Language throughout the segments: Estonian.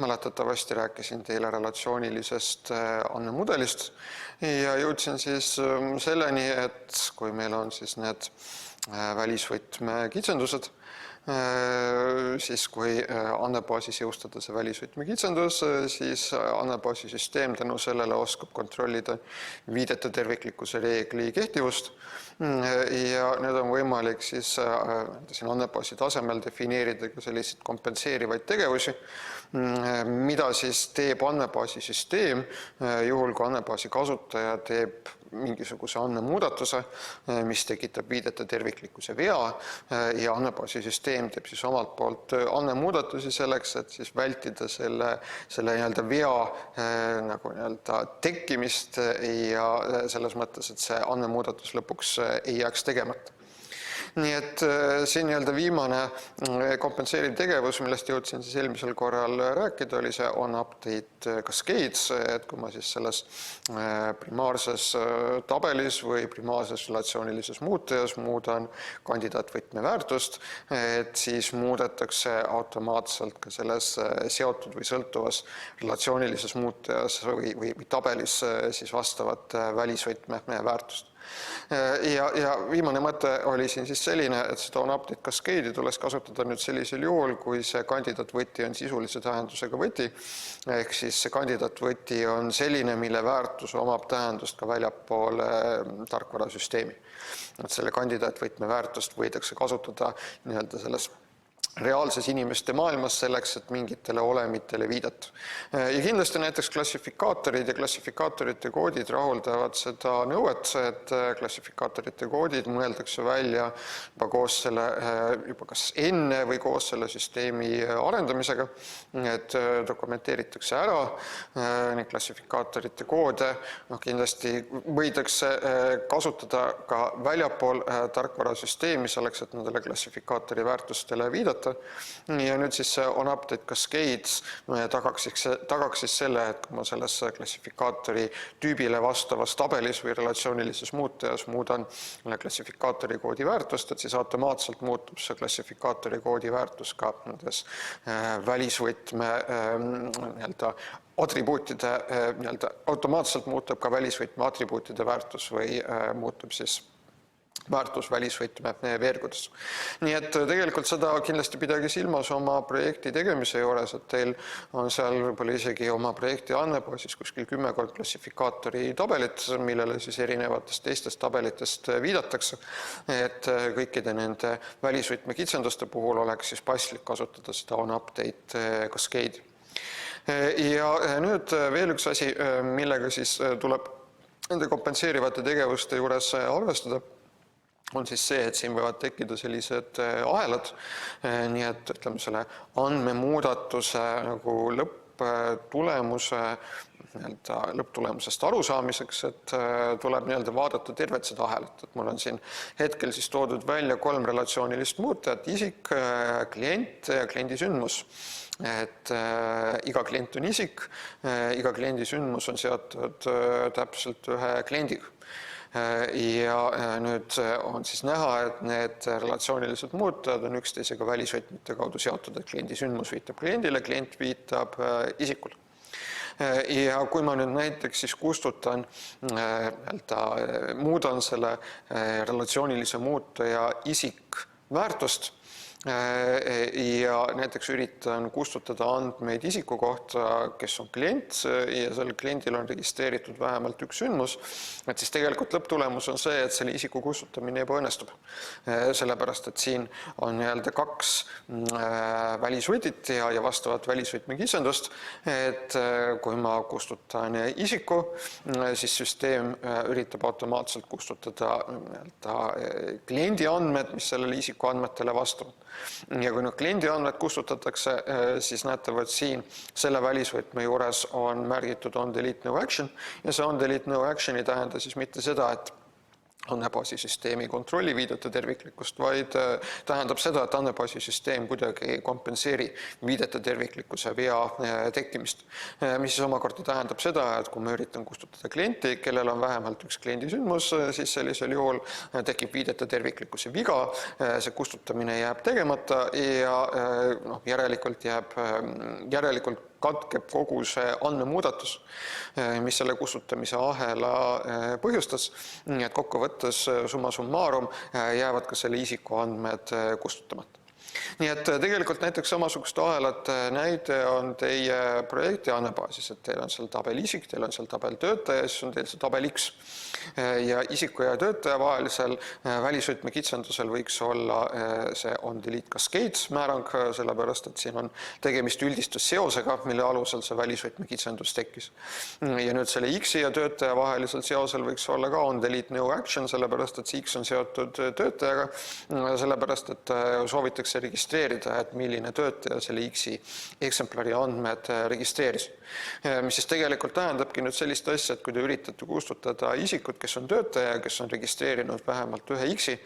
Mäletatavasti rääkisin teile relatsioonilisest andmemudelist ja jõudsin siis selleni, et kui meil on siis need välisvõtme kitsendused, siis kui andmebaasis jõustada see välisvõtme kitsendus, siis andmebaasi süsteem tänu sellele oskab kontrollida viidete terviklikkuse reegli kehtivust ja nüüd on võimalik siis siin andmebaasi tasemel defineerida ka selliseid kompenseerivaid tegevusi, mida siis teeb andmebaasi süsteem, juhul kui andmebaasi kasutaja teeb mingisuguse andmemuudatuse, mis tekitab viidete terviklikkuse vea ja andmebaasi süsteem teeb siis omalt poolt andmemuudatusi selleks, et siis vältida selle nii-öelda vea nagu nii-öelda tekkimist ja selles mõttes, et see andmemuudatus lõpuks ei jääks tegemata. Nii et siin nii-öelda viimane kompenseeriv tegevus, millest jõudsin siis eelmisel korral rääkida, oli see onUpdate Cascades, et kui ma siis selles primaarses tabelis või primaarses relatsioonilises muutujas muudan kandidaatvõtme väärtust, et siis muudetakse automaatselt ka selles seotud või sõltuvas relatsioonilises muutujas või tabelis siis vastavat välisvõtme väärtust. Ja viimane mõte oli siin siis selline, et seda onUpdate Cascade'i tuleks kasutada nüüd sellisel juhul, kui see kandidaatvõti on sisulise tähendusega võti, ehk siis see kandidaatvõti on selline, mille väärtus omab tähendust ka väljapoole tarkvarasüsteemi. Et selle kandidaatvõtme väärtust võidakse kasutada nii-öelda selles reaalses inimeste maailmas selleks, et mingitele olemitele viidata. Ja kindlasti näiteks klassifikaatorid ja klassifikaatorite koodid rahuldavad seda nõuet, et klassifikaatorite koodid mõeldakse välja juba kas enne või koos selle süsteemi arendamisega, et dokumenteeritakse ära neid klassifikaatorite koode. Kindlasti võidakse kasutada ka väljapool tarkvarasüsteemi selleks, et nendele klassifikaatori väärtustele viidata. Ja nüüd siis see onUpdate Cascades tagaks siis selle, et kui ma selles klassifikaatori tüübile vastavas tabelis või relatsioonilises muutujas muudan klassifikaatori koodi väärtust, et siis automaatselt muutub see klassifikaatori koodi väärtus ka nendes välisvõtme atribuutide, automaatselt muutub ka välisvõtme atribuutide väärtus või muutub siis väärtus välisvõtme veergudes. Nii et tegelikult seda kindlasti pidage silmas oma projekti tegemise juures, et teil on seal võib-olla isegi oma projekti andmebaasis kuskil 10 klassifikaatori tabelit, millele siis erinevatest teistest tabelitest viidatakse, et kõikide nende välisvõtme kitsenduste puhul oleks siis paslik kasutada seda onUpdate Cascade'i. Ja nüüd veel üks asi, millega siis tuleb nende kompenseerivate tegevuste juures arvestada, on siis see, et siin võivad tekkida sellised ahelad, nii et ütleme selle andmemuudatuse nagu lõpptulemusest arusaamiseks, et tuleb vaadata tervet seda ahelat. Et mul on siin hetkel siis toodud välja 3 relatsioonilist muutujat, isik, klient ja kliendi sündmus. Et iga klient on isik, iga kliendi sündmus on seotud täpselt ühe kliendiga. Ja nüüd on siis näha, et need relatsioonilised muutujad on üksteisega välisvõtmete kaudu seotud, et kliendi sündmus viitab kliendile, klient viitab isikule. Ja kui ma nüüd näiteks siis kustutan, muudan selle relatsioonilise muutuja isik väärtust ja näiteks üritan kustutada andmeid isiku kohta, kes on klient ja sellel kliendil on registreeritud vähemalt üks sündmus, et siis tegelikult lõpptulemus on see, et selle isiku kustutamine ebaõnnestub. Sellepärast, et siin on 2 välisvõtit ja vastavat välisvõtme kitsendust, et kui ma kustutan isiku, siis süsteem üritab automaatselt kustutada kliendi andmed, mis sellele isiku andmetele vastavad. Ja kui kliendi andmed kustutatakse, siis näetavad siin selle välisvõtme juures on märgitud onDeleteNoAction ja see onDeleteNoAction ei tähenda siis mitte seda, et andmebaasisüsteemi kontrolli viidete terviklikkust, vaid tähendab seda, et andmebaasisüsteem kuidagi kompenseeri viidete terviklikkuse vea tekkimist. Mis siis omakorda tähendab seda, et kui ma üritan kustutada klienti, kellel on vähemalt üks kliendi sündmus, siis sellisel juhul tekib viidete terviklikkuse viga, see kustutamine jääb tegemata ja järelikult katkeb kogu see andmemuudatus, mis selle kustutamise ahela põhjustas, nii et kokkuvõttes summa summarum jäävad ka selle isikuandmed kustutamata. Nii et tegelikult näiteks samasugust ahelat näide on teie projekti andmebaasis, et teil on seal tabel isik, teil on seal tabel töötaja, siis on teil see tabel X. Ja isiku ja töötaja vahelisel välisvõtme kitsendusel võiks olla see on-delete cascade määrang, sellepärast et siin on tegemist üldistusseosega, mille alusel see välisvõtme kitsendus tekkis. Ja nüüd selle X-i ja töötaja vahelisel seosel võiks olla ka on-delete no action, sellepärast et see X on seotud töötajaga, sellepärast et soovitakse registreerida, et milline töötaja selle X-i eksemplari andmed registreeris. Mis siis tegelikult tähendabki nüüd sellist asja, et kui te üritate kustutada isikut, kes on töötaja ja kes on registreerinud vähemalt ühe X-i,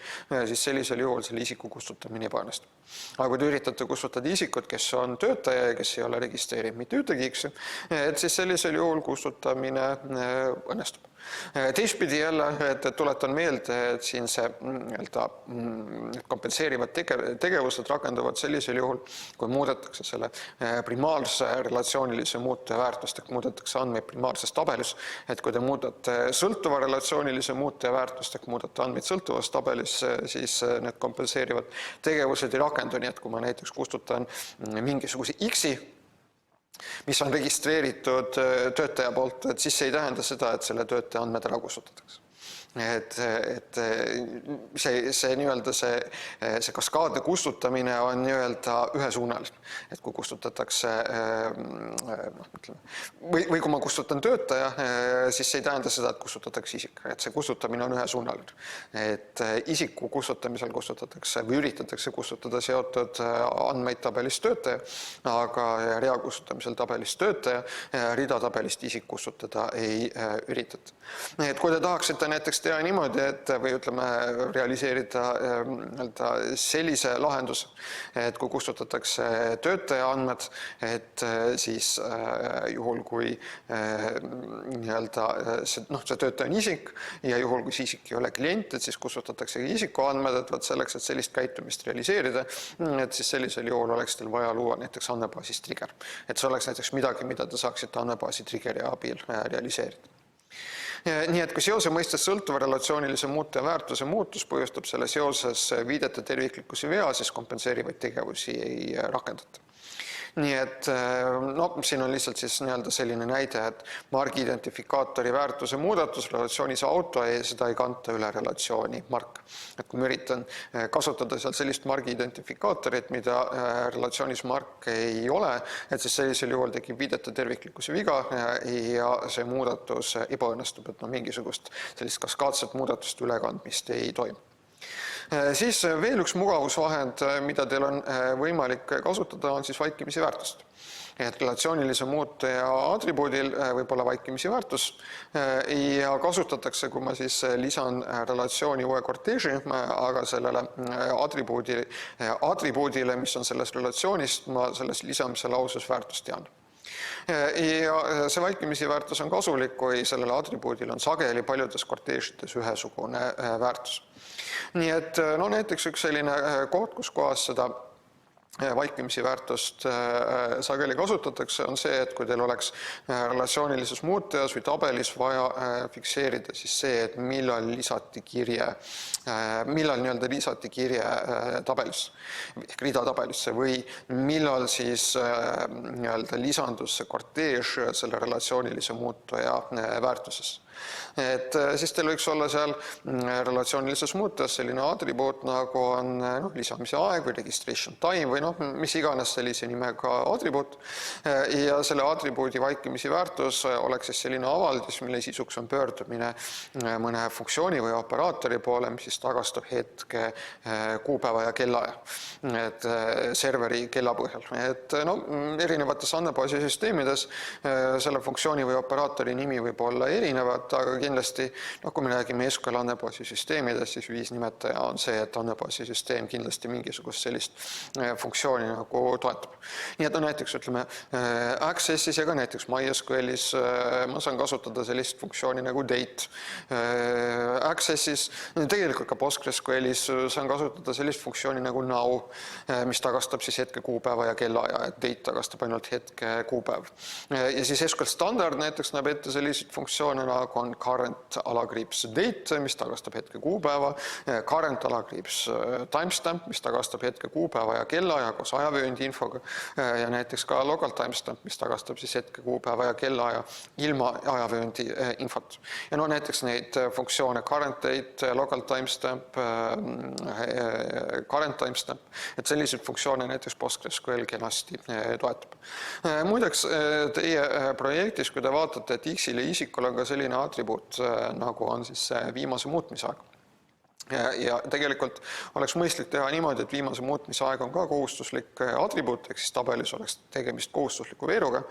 siis sellisel juhul selle isiku kustutamine ebaõnnestub. Aga kui te üritate kustutada isikut, kes on töötaja ja kes ei ole registreerinud mitte ühtegi X-i, et siis sellisel juhul kustutamine õnnestub. Teistpidi jälle, et tuletan meelde, et siin see kompenseerivad tegevused rakenduvad sellisel juhul, kui muudetakse selle primaarse relatsioonilise muutuja väärtust, ehk muudetakse andmeid primaarses tabelis, et kui te muudate sõltuva relatsioonilise muutuja väärtust, ehk muudate andmeid sõltuvas tabelis, siis need kompenseerivad tegevused ei rakendu, nii et kui ma näiteks kustutan mingisuguse X-i, mis on registreeritud töötaja poolt, et siis see ei tähenda seda, et selle töötaja andmed ära kustutatakse. Et see nii-öelda see kaskaadne kustutamine on nii-öelda ühesuunaline. Et kui kustutatakse, või kui ma kustutan töötaja, siis see ei tähenda seda, et kustutatakse isik. Et see kustutamine on ühesuunaline. Et isiku kustutamisel kustutatakse või üritatakse kustutada seotud andmeid tabelist töötaja, aga rea kustutamisel tabelist töötaja, rida tabelist isik kustutada ei üritata. Et kui te tahaksite näiteks teha niimoodi, et või ütleme realiseerida sellise lahenduse, et kui kustutatakse töötaja andmed, et siis juhul kui see töötaja on isik ja juhul kui see isik ei ole klient, et siis kustutatakse isiku andmed, et selleks, et sellist käitumist realiseerida, et siis sellisel juhul oleks teil vaja luua näiteks andmebaasis trigger. Et see oleks näiteks midagi, mida te saaksite andmebaasi triggeri abil realiseerida. Nii et kui seose mõistes sõltuva relatsioonilise muutuja väärtuse muutus põhjustab selle seoses viidete terviklikkuse vea, siis kompenseerivaid tegevusi ei rakendata. Nii et siin on lihtsalt siis selline näide, et margi identifikaatori väärtuse muudatus relatsioonis auto seda ei kanta üle relatsiooni mark. Et kui ma üritan kasutada seal sellist margi identifikaatorit, mida relatsioonis mark ei ole, et siis sellisel juhul tekib viidete terviklikkuse viga ja see muudatus ebaõnnestub, et mingisugust sellist kaskaadset muudatust ülekandmist ei toimu. Siis veel üks mugavusvahend, mida teil on võimalik kasutada, on siis vaikimisi väärtust. Et relatsioonilise muutuja atribuudil võib olla vaikimisi väärtus ja kasutatakse, kui ma siis lisan relatsiooni uue korteeži, aga sellele atribuudile, mis on sellest relatsioonist, ma selles lisamise lauses väärtust tean. Ja see vaikimisi väärtus on kasulik, kui sellele atribuudil on sageli paljudes korteežides ühesugune väärtus. Nii et näiteks üks selline koht, kus kohas seda vaikimisi väärtust sageli kasutatakse, on see, et kui teil oleks relatsioonilises muutujas või tabelis vaja fikseerida siis see, et millal lisati kirje tabelisse, ehk rida tabelisse või millal siis lisandus see korteež selle relatsioonilise muutuja väärtusesse. Et siis teil võiks olla seal relatsioonilises muutujas selline atribuut, nagu on lisamise aeg või registration time või mis iganes sellise nimega atribuut. Ja selle atribuudi vaikimisi väärtus oleks siis selline avaldis, mille sisuks on pöördumine mõne funktsiooni või operaatori poole, mis siis tagastab hetke, kuupäeva ja kellaaja, et serveri kella põhjal. Et erinevates andmebaasi süsteemides selle funktsiooni või operaatori nimi võib olla erinevad, aga kindlasti, kui me räägime SQL andmebaasi süsteemidest, siis viisnimetaja on see, et andmebaasi süsteem kindlasti mingisugust sellist funktsiooni nagu toetab. Nii et näiteks ütleme Accessis ja ka näiteks MySQLis ma saan kasutada sellist funktsiooni nagu date. Accessis, tegelikult ka PostgreSQLis saan kasutada sellist funktsiooni nagu now, mis tagastab siis hetke kuupäeva ja kellaaja, et date tagastab ainult hetke kuupäev. Ja siis SQL standard näiteks näeb ette selliseid funktsioone nagu on current _date, mis tagastab hetke kuupäeva, current _timestamp, mis tagastab hetke kuupäeva ja kellaaja koos ajavööndi infoga ja näiteks ka local timestamp, mis tagastab siis hetke kuupäeva ja kellaaja ilma ajavööndi infot. Ja näiteks neid funktsioone current date, local timestamp, current timestamp, et selliseid funktsioone näiteks PostgreSQL kenasti toetab. Muideks teie projektis, kui te vaatate, et X-il ja isikul on ka selline atribuut, nagu on siis viimase muutmise aeg. Ja tegelikult oleks mõistlik teha niimoodi, et viimase muutmise aeg on ka kohustuslik atribuut, ehk siis tabelis oleks tegemist kohustusliku veeruga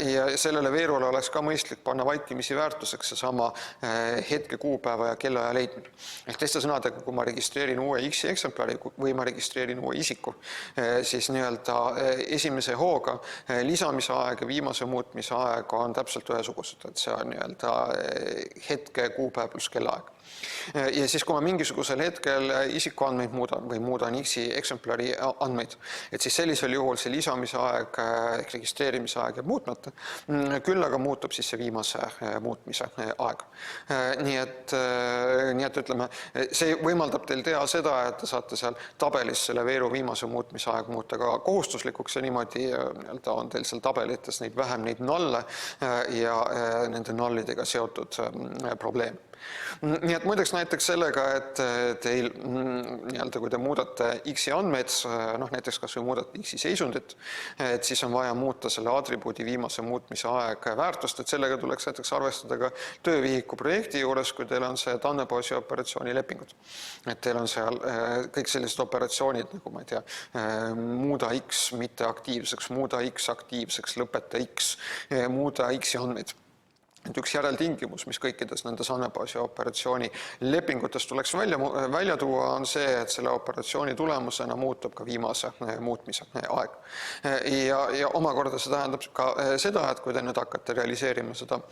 ja sellele veerule oleks ka mõistlik panna vaikimisi väärtuseks seesama hetke kuupäeva ja kellaaja leidmine. Ehk teiste sõnadega, kui ma registreerin uue X-i eksemplari või ma registreerin uue isiku, siis nii-öelda esimese hooga lisamise aeg ja viimase muutmise aeg on täpselt ühesugused, et see on nii-öelda hetke kuupäev pluss kellaaeg. Ja siis, kui ma mingisugusel hetkel isikuandmeid muudan või muudan X-i eksemplari andmeid, et siis sellisel juhul see lisamise aeg, ehk registreerimise aeg jääb muutmata, küll aga muutub siis see viimase muutmise aeg. Nii et ütleme, see võimaldab teil teha seda, et te saate seal tabelis selle veeru viimase muutmise aeg muuta ka kohustuslikuks ja niimoodi on teil seal tabelites neid vähem neid nalle ja nende nallidega seotud probleem. Nii et muideks näiteks sellega, et teil, kui te muudate X-i andmeid, näiteks kas või muudate X-i seisundit, et siis on vaja muuta selle atribuudi viimase muutmise aeg väärtust, et sellega tuleks näiteks arvestada ka töövihiku projekti juures, kui teil on see andmebaasi operatsiooni lepingud. Et teil on seal kõik sellised operatsioonid, nagu ma ei tea, muuda X mitteaktiivseks, muuda X aktiivseks, lõpeta X, muuda X-i andmeid. Et üks järeltingimus, mis kõikides nendes andmebaasi operatsiooni lepingutes tuleks välja tuua, on see, et selle operatsiooni tulemusena muutub ka viimase muutmise aeg. Ja omakorda see tähendab ka seda, et kui te nüüd hakkate realiseerima seda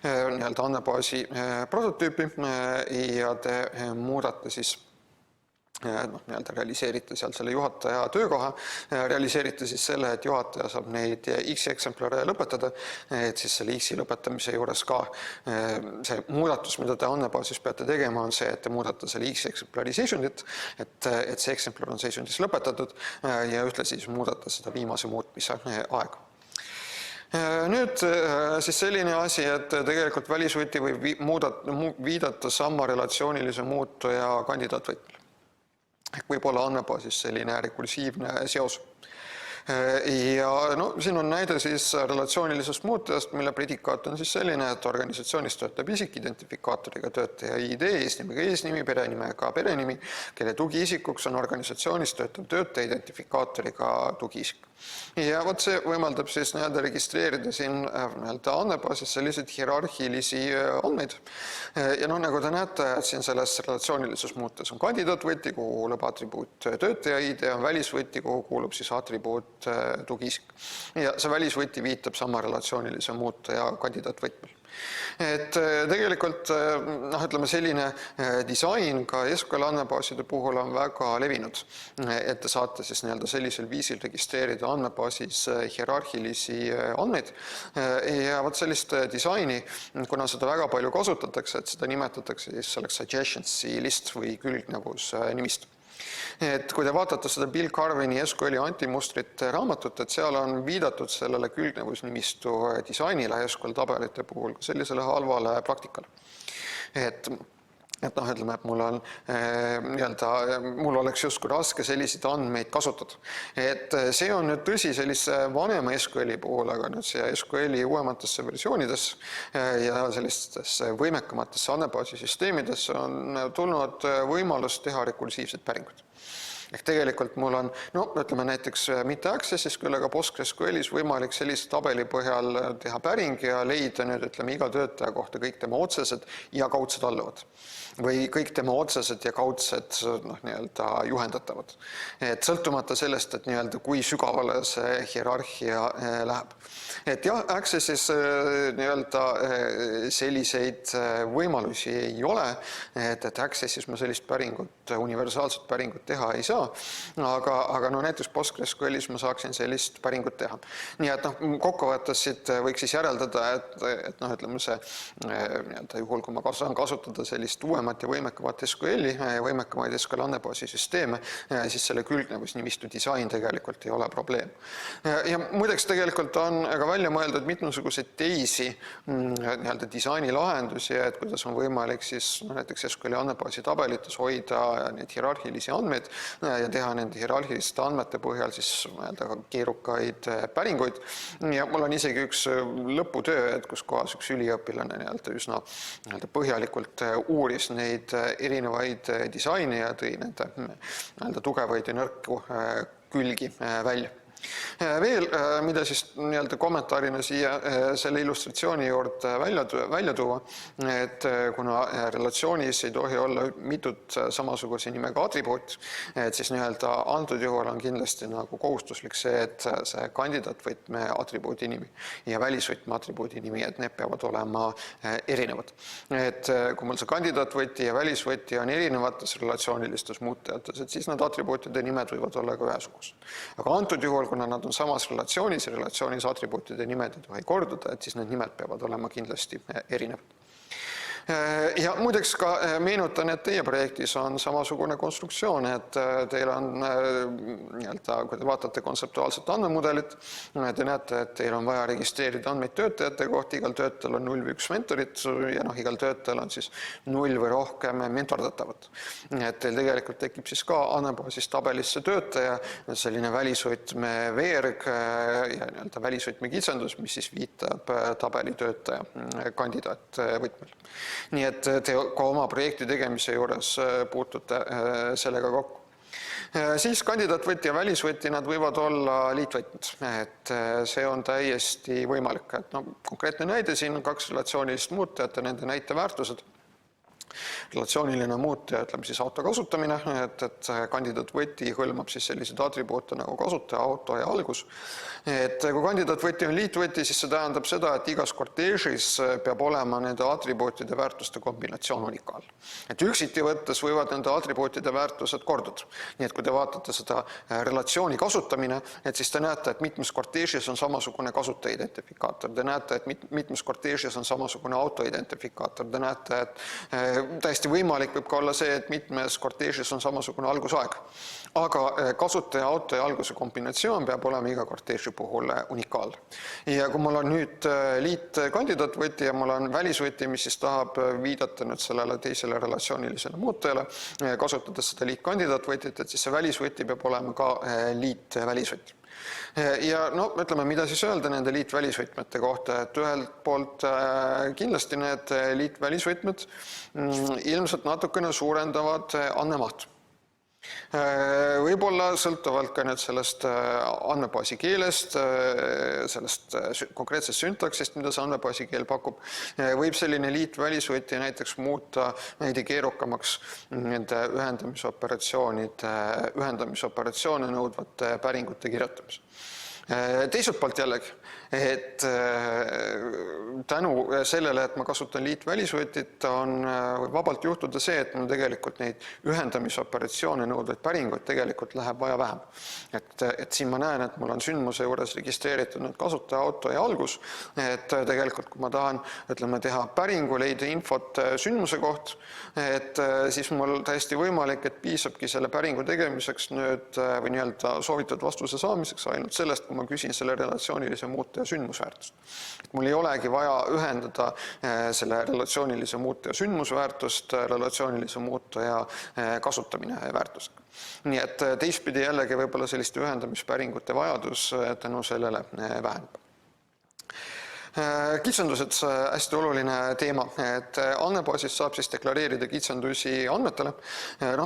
andmebaasi prototüüpi ja te muudate siis realiseerite seal selle juhataja töökoha, realiseerite siis selle, et juhataja saab neid X eksemplare lõpetada, et siis selle X lõpetamise juures ka see muudatus, mida te andmebaasis peate tegema, on see, et te muudate selle X eksemplari seisundit, et see eksemplar on seisundis lõpetatud ja ühtlasi siis muudate seda viimase muutmise aega. Nüüd siis selline asi, et tegelikult välisvõti võib viidata sama relatsioonilise muutuja kandidaatvõtmele. Ehk võib olla andmebaasis selline rekursiivne seos. Ja siin on näide siis relatsioonilisest muutujast, mille predikaat on siis selline, et organisatsioonis töötab isik identifikaatoriga töötaja ID, eesnimi, perenimega perenimi, kelle tugiisikuks on organisatsioonis töötav töötaja identifikaatoriga tugiisik. Ja vot see võimaldab siis registreerida siin andmebaasis selliseid hierarhilisi andmeid. Ja nagu te näete, et siin selles relatsioonilises muutes on kandidaatvõti, kuhu kuulub atribuut töötaja ID, on välisvõti, kuhu kuulub siis atribuut tugiisik. Ja see välisvõti viitab sama relatsioonilise muutuja kandidaatvõtmel. Et tegelikult selline disain ka SQL andmebaaside puhul on väga levinud, et te saate siis sellisel viisil registreerida andmebaasis hierarhilisi andmeid ja vot sellist disaini, kuna seda väga palju kasutatakse, et seda nimetatakse siis selleks suggestions'i list või külgnevus nimist. Et kui te vaatate seda Bill Carvini SQL-i antimustrit raamatut, et seal on viidatud sellele külgnevusnimistu disainile SQL tabelite puhul sellisele halvale praktikale. Et mul oleks justkui raske selliseid andmeid kasutada. Et see on nüüd tõsi sellise vanema SQL-i puhul, aga nüüd see SQL-i uuematesse versioonidesse ja sellistesse võimekamatesse andmebaasi süsteemidesse on tulnud võimalus teha rekursiivsed päringud. Ehk tegelikult mul on, ütleme näiteks mitte Accessis, küll aga PostgreSQLis võimalik sellise tabeli põhjal teha päring ja leida nüüd, ütleme, iga töötaja kohta kõik tema otsesed ja kaudsed alluvad. Või kõik tema otsesed ja kaudsed juhendatavad. Et sõltumata sellest, et kui sügavale see hierarhia läheb. Et jah, Accessis selliseid võimalusi ei ole, et Accessis me sellist päringut, universaalset päringut teha ei saa, aga näiteks PostgreSQLis ma saaksin sellist päringut teha. Nii et kokkuvõttes siit võiks siis järeldada, et ütleme see, juhul kui ma saan kasutada sellist uuemat ja võimekamat SQL-i, võimekamaid SQL andmebaasi süsteeme, siis selle külgnevusnimistu disain tegelikult ei ole probleem. Ja muideks tegelikult on ka välja mõeldud mitmesuguseid teisi disaini lahendusi, et kuidas on võimalik siis näiteks SQL-i andmebaasi tabelites hoida neid hierarhilisi andmeid ja teha nende hierarhiliste andmete põhjal siis keerukaid päringuid. Ja mul on isegi üks lõputöö, et kus kohas üks üliõpilane üsna põhjalikult uuris neid erinevaid disaine ja tõi nende tugevaid ja nõrku külgi välja. Veel, mida siis kommentaarina siia selle illustratsiooni juurde välja tuua, et kuna relatsioonis ei tohi olla mitut samasuguse nimega atribuut, et siis antud juhul on kindlasti kohustuslik see, et see kandidaatvõtme atribuudi nimi ja välisvõtme atribuudi nimi, et need peavad olema erinevad. Et kui mul see kandidaatvõti ja välisvõti on erinevates relatsioonilistes muutujates, et siis need atribuutide nimed võivad olla ka ühesugused. Aga antud juhul, kuna nad on samas relatsioonis ja relatsioonis atribuutide nimed ei tohi korduda, et siis need nimed peavad olema kindlasti erinevad. Ja muideks ka meenutan, et teie projektis on samasugune konstruktsioon, et teil on, kui te vaatate kontseptuaalset andmemudelit, te näete, et teil on vaja registreerida andmeid töötajate kohta, igal töötajal on 0 või 1 mentorit ja igal töötajal on siis 0 või rohkem mentordatavat. Et teil tegelikult tekib siis ka andmebaasis tabelisse töötaja, selline välisvõtme veerg ja välisvõtme kitsendus, mis siis viitab tabeli töötaja kandidaatvõtmel. Nii et te ka oma projekti tegemise juures puutute sellega kokku. Siis kandidaatvõti ja välisvõti, nad võivad olla liitvõtmed, et see on täiesti võimalik. Et konkreetne näide siin on 2 relatsioonilist muutujat ja nende näiteväärtused. Relatsiooniline muutuja, ütleme siis auto kasutamine, et kandidaatvõti hõlmab siis sellised atribuute nagu kasutaja, auto ja algus. Et kui kandidaatvõti on liitvõti, siis see tähendab seda, et igas korteežis peab olema nende atribuutide väärtuste kombinatsioon unikaal. Et üksiti võttes võivad nende atribuutide väärtused korduda. Nii et kui te vaatate seda relatsiooni kasutamine, et siis te näete, et mitmes korteežis on samasugune kasutaja identifikaator. Te näete, et mitmes korteežis on samasugune auto identifikaator. Te näete, et täiesti võimalik võib ka olla see, et mitmes korteežis on samasugune algusaeg. Aga kasutaja, auto ja alguse kombinatsioon peab olema iga korteeži puhul unikaalne. Ja kui mul on nüüd liitkandidaatvõti ja mul on välisvõti, mis siis tahab viidata nüüd sellele teisele relatsioonilisele muutujale, kasutades seda liitkandidaatvõtit, et siis see välisvõti peab olema ka liitvälisvõti. Ja ütleme, mida siis öelda nende liitvälisvõtmete kohta, et ühelt poolt kindlasti need liitvälisvõtmed ilmselt natukene suurendavad andmemaht. Võib-olla sõltuvalt ka nüüd sellest andmebaasi keelest, sellest konkreetsest syntaksist, mida see andmebaasi keel pakub, võib selline liitvälisvõti näiteks muuta veidi keerukamaks nende ühendamisoperatsioone nõudvate päringute kirjutamise. Teiselt poolt jällegi, et tänu sellele, et ma kasutan liitvälisvõtit, on vabalt juhtuda see, et mul tegelikult neid ühendamisoperatsioone nõudvaid päringuid tegelikult läheb vaja vähem. Et siin ma näen, et mul on sündmuse juures registreeritud nüüd kasutaja, auto ja algus, et tegelikult kui ma tahan, teha päringu, leida infot sündmuse koht, et siis mul täiesti võimalik, et piisabki selle päringu tegemiseks nüüd või soovitud vastuse saamiseks ainult sellest, kui ma küsin selle relatsioonilise muutuja sündmusväärtust. Et mul ei olegi vaja ühendada selle relatsioonilise muutuja sündmusväärtust relatsioonilise muutuja kasutamine väärtusega. Nii et teistpidi jällegi võib-olla selliste ühendamispäringute vajadus tänu sellele väheneb. Kitsendused, hästi oluline teema, et andmebaasis saab siis deklareerida kitsendusi andmetele.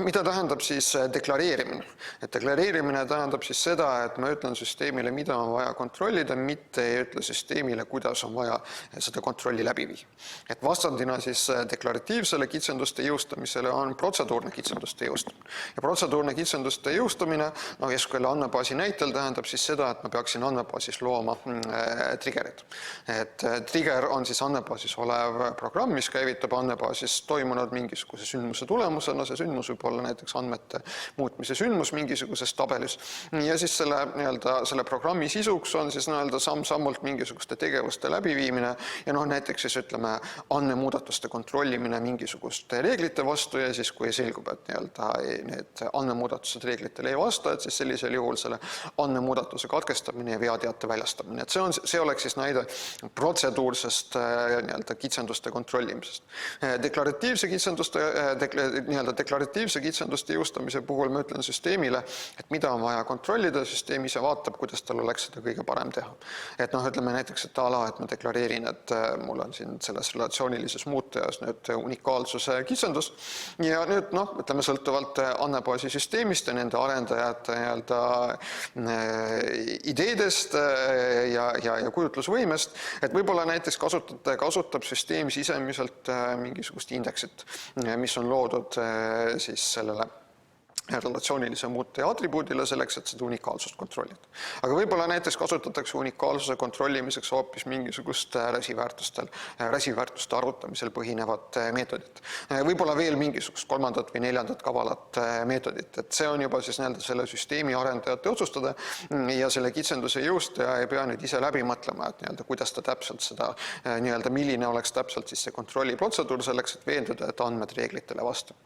Mida tähendab siis deklareerimine? Deklareerimine tähendab siis seda, et ma ütlen süsteemile, mida on vaja kontrollida, mitte ei ütle süsteemile, kuidas on vaja seda kontrolli läbi viia. Et vastandina siis deklaratiivsele kitsenduste jõustamisele on protseduurne kitsenduste jõustamine. Ja protseduurne kitsenduste jõustamine, SQL andmebaasi näitel tähendab siis seda, et ma peaksin andmebaasis looma triggerid. Et trigger on siis andmebaasis olev programm, mis käivitab andmebaasis toimunud mingisuguse sündmuse tulemusena. See sündmus võib olla näiteks andmete muutmise sündmus mingisuguses tabelis. Ja siis selle programmi sisuks on siis samm-sammult mingisuguste tegevuste läbiviimine ja näiteks siis ütleme andmemuudatuste kontrollimine mingisuguste reeglite vastu ja siis kui selgub, et need andmemuudatused reeglitele ei vasta, et siis sellisel juhul selle andmemuudatuse katkestamine ja veateate väljastamine. Et see oleks siis näide protseduursest kitsenduste kontrollimisest. Deklaratiivse kitsenduste jõustamise puhul ma ütlen süsteemile, et mida on vaja kontrollida, süsteem ise vaatab, kuidas tal oleks seda kõige parem teha. Et ütleme näiteks, et et ma deklareerin, et mul on siin selles relatsioonilises muutujas nüüd unikaalsuse kitsendus ja nüüd ütleme sõltuvalt andmebaasi süsteemist ja nende arendajate ideedest ja kujutlusvõimest, et võib-olla näiteks kasutab süsteem sisemiselt mingisugust indeksit, mis on loodud siis sellele relatsioonilise muutuja atribuudile selleks, et seda unikaalsust kontrollida. Aga võib-olla näiteks kasutatakse unikaalsuse kontrollimiseks hoopis mingisugust räsiväärtuste arvutamisel põhinevat meetodit. Võib-olla veel mingisugust kolmandat või neljandat kavalat meetodit, et see on juba siis selle süsteemi arendajate otsustada ja selle kitsenduse jõustaja ei pea nüüd ise läbi mõtlema, et kuidas ta täpselt seda, milline oleks täpselt siis see kontrolliprotseduur selleks, et veenduda, et andmed reeglitele vastavad.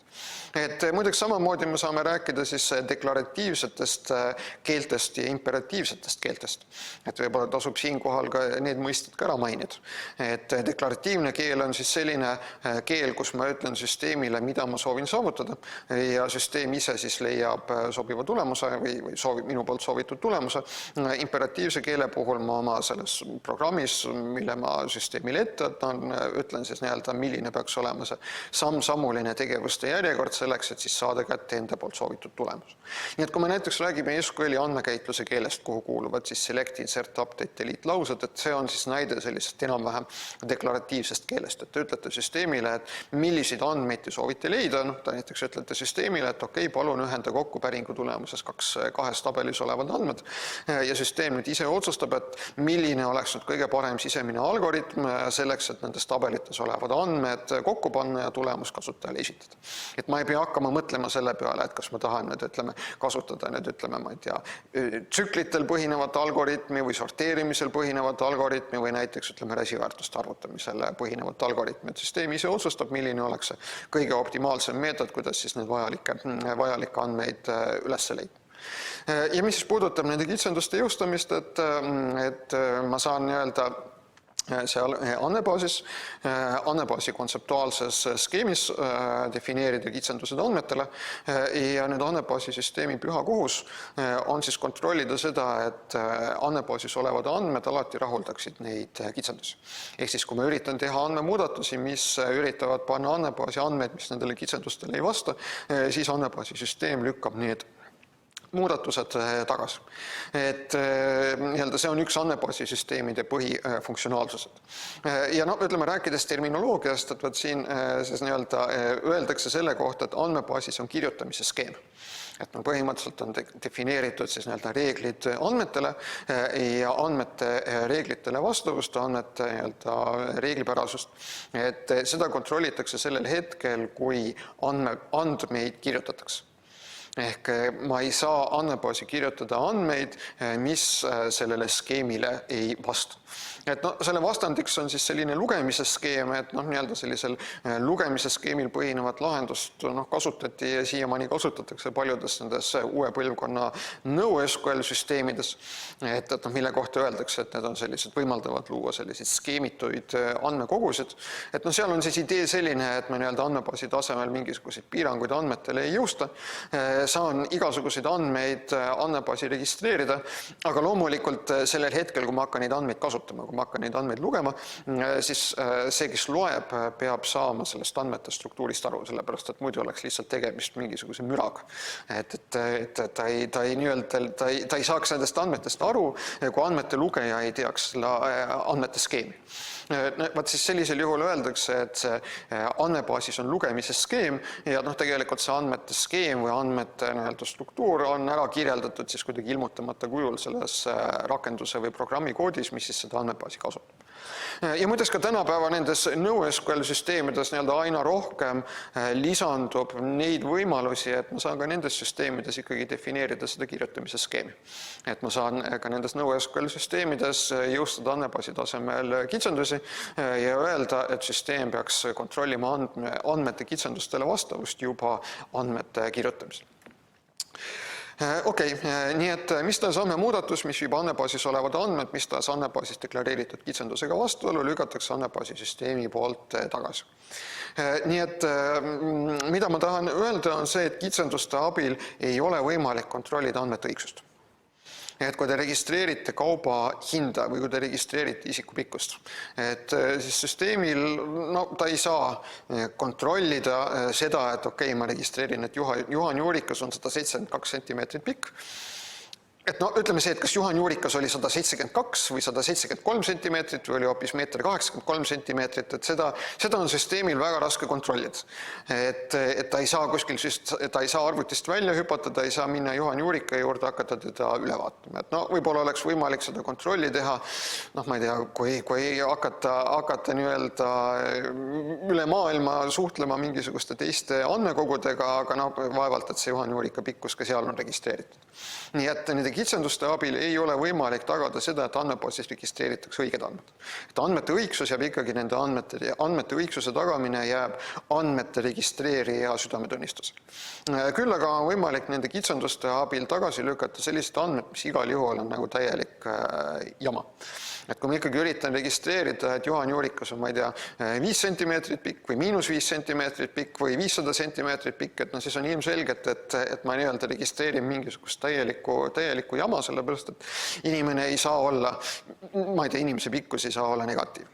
Et muideks samamoodi me saame rääkida siis deklaratiivsetest keeltest ja imperatiivsetest keeltest. Et võib-olla tasub siinkohal ka need mõisted ka ära mainida. Et deklaratiivne keel on siis selline keel, kus ma ütlen süsteemile, mida ma soovin saavutada ja süsteem ise siis leiab sobiva tulemuse või minu poolt soovitud tulemuse. Imperatiivse keele puhul ma oma selles programmis, mille ma süsteemile ette ütlen siis milline peaks olema see samm-sammuline tegevuste järjekord selleks, et siis saada kätte enda poolt soovitud tulemus. Nii et kui me näiteks räägime SQL-i andmekäitluse keelest, kuhu kuuluvad siis select, insert, update, delete laused, et see on siis näide sellisest enam-vähem deklaratiivsest keelest, et te ütlete süsteemile, et milliseid andmeid te soovite leida, ta näiteks ütlete süsteemile, et okei, palun ühenda kokku päringu tulemuses kahes tabelis olevad andmed ja süsteem nüüd ise otsustab, et milline oleks nüüd kõige parem sisemine algoritm selleks, et nendes tabelites olevad andmed kokku panna ja tulemus kasutajale esitada. Et ma ei pea hakkama mõtlema selle peale, et kas ma tahan nüüd kasutada ma ei tea, tsüklitel põhinevat algoritmi või sorteerimisel põhinevat algoritmi või näiteks räsiväärtuste arvutamisel põhinevat algoritmi. Et süsteem ise otsustab, milline oleks kõige optimaalsem meetod, kuidas siis need vajalikke andmeid üles leida. Ja mis siis puudutab nende kitsenduste jõustamist, et ma saan seal andmebaasi kontseptuaalses skeemis defineerida kitsendused andmetele ja nüüd andmebaasi süsteemi püha kohus on siis kontrollida seda, et andmebaasis olevad andmed alati rahuldaksid neid kitsendusi. Ehk siis, kui ma üritan teha andmemuudatusi, mis üritavad panna andmebaasi andmeid, mis nendele kitsendustele ei vasta, siis andmebaasi süsteem lükkab need muudatused tagasi. Et see on üks andmebaasi süsteemide põhifunktsionaalsused. Ja rääkides terminoloogiast, et siin siis öeldakse selle kohta, et andmebaasis on kirjutamise skeem. Et põhimõtteliselt on defineeritud siis reeglid andmetele ja andmete reeglitele vastavust, andmete reeglipärasust. Et seda kontrollitakse sellel hetkel, kui andmeid kirjutatakse. Ehk ma ei saa andmebaasi kirjutada andmeid, mis sellele skeemile ei vasta. Et selle vastandiks on siis selline lugemise skeem, et sellisel lugemise skeemil põhinevat lahendust kasutati ja siiamaani kasutatakse paljudes nendes uue põlvkonna NoSQL süsteemides, et mille kohta öeldakse, et need on sellised võimaldavad luua selliseid skeemituid andmekogusid. Et seal on siis idee selline, et me andmebaasi tasemel mingisuguseid piiranguid andmetele ei jõusta. saan igasuguseid andmeid andmebaasi registreerida, aga loomulikult sellel hetkel, kui ma hakkan neid andmeid kasutama, kui ma hakkan neid andmeid lugema, siis see, kes loeb, peab saama sellest andmete struktuurist aru, sellepärast, et muidu oleks lihtsalt tegemist mingisuguse müraga. Ta ei saaks nendest andmetest aru, kui andmete lugeja ei teaks andmete skeemi. Vaat siis sellisel juhul öeldakse, et see andmebaasis on lugemise skeem ja tegelikult see andmete skeem või andmete struktuur on ära kirjeldatud siis kuidagi ilmutamata kujul selles rakenduse või programmi koodis, mis siis seda andmebaasi kasutab. Ja muides ka tänapäeva nendes NoSQL süsteemides aina rohkem lisandub neid võimalusi, et ma saan ka nendes süsteemides ikkagi defineerida seda kirjutamise skeemi. Et ma saan ka nendes NoSQL süsteemides jõustada andmebaasi tasemel kitsendusi ja öelda, et süsteem peaks kontrollima andmete kitsendustele vastavust juba andmete kirjutamisel. Okei, nii et mis tahes andmemuudatus, mis viib andmebaasis olevad andmed, mis tahes andmebaasis deklareeritud kitsendusega vastuolu, lükatakse andmebaasi süsteemi poolt tagasi. Nii et mida ma tahan öelda on see, et kitsenduste abil ei ole võimalik kontrollida andmete õigsust. Et kui te registreerite kauba hinda või kui te registreerite isikupikkust, et siis süsteemil ta ei saa kontrollida seda, et okei, ma registreerin, et Juhan Juurikas on 172 sentimeetrit pikk. Et ütleme see, et kas Juhan Juurikas oli 172 või 173 sentimeetrit või oli hoopis 1,83 sentimeetrit, et seda on süsteemil väga raske kontrollida. Et ta ei saa kuskil, ta ei saa arvutist välja hüpata, ta ei saa minna Juhan Juurika juurde, hakata teda üle vaatama. Et võib-olla oleks võimalik seda kontrolli teha, ma ei tea, kui hakata üle maailma suhtlema mingisuguste teiste andmekogudega, aga vaevalt, et see Juhan Juurika pikkus ka seal on registreeritud. Nii et nende kitsenduste abil ei ole võimalik tagada seda, et andmebaasis registreeritakse õiged andmed. Et andmete õigsus jääb ikkagi nende andmete õigsuse tagamine jääb andmete registreerija südametunnistusel. Küll aga on võimalik nende kitsenduste abil tagasi lükata sellised andmed, mis igal juhul on täielik jama. Et kui ma ikkagi üritan registreerida, et Juhan Juurikas on, ma ei tea, 5 sentimeetrit pikk või -5 sentimeetrit pikk või 500 sentimeetrit pikk, et siis on ilmselgelt, et ma registreerin mingisugust täielikku jama, sellepärast, et inimene ei saa olla, ma ei tea, inimese pikkus ei saa olla negatiivne.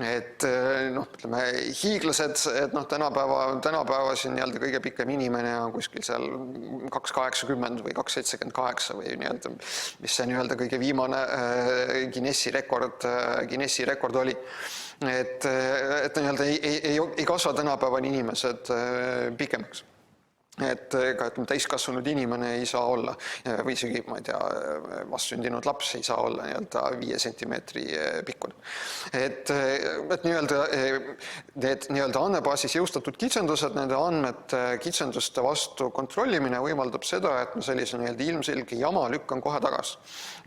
Et ütleme, hiiglased, et tänapäeva siin kõige pikem inimene on kuskil seal 2,80 või 2,78 või mis see kõige viimane Guinessi rekord oli. Et ei kasva tänapäeval inimesed pikemaks. Et täiskasvanud inimene ei saa olla, või isegi, ma ei tea, vastsündinud laps ei saa olla 5 sentimeetri pikkune. Et need andmebaasis jõustatud kitsendused, nende andmete kitsenduste vastu kontrollimine võimaldab seda, et ma sellise ilmselge jama lükkan kohe tagasi.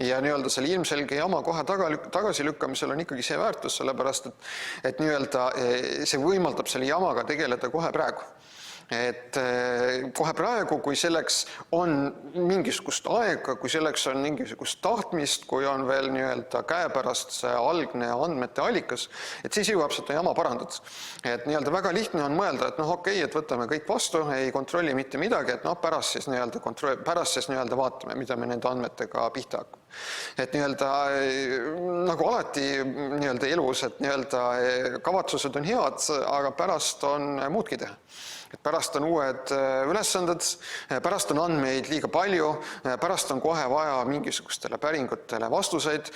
Ja selle ilmselge jama kohe tagasi lükkamisel on ikkagi see väärtus, sellepärast, et see võimaldab selle jamaga tegeleda kohe praegu. Et kohe praegu, kui selleks on mingisugust aega, kui selleks on mingisugust tahtmist, kui on veel käepärast see algne andmete allikas, et siis jõuab seda jama parandada. Et väga lihtne on mõelda, et okei, et võtame kõik vastu, ei kontrolli mitte midagi, et pärast siis vaatame, mida me nende andmetega pihta hakkame. Et nagu alati elus, et kavatsused on head, aga pärast on muudki teha. Et pärast on uued ülesanded, pärast on andmeid liiga palju, pärast on kohe vaja mingisugustele päringutele vastuseid,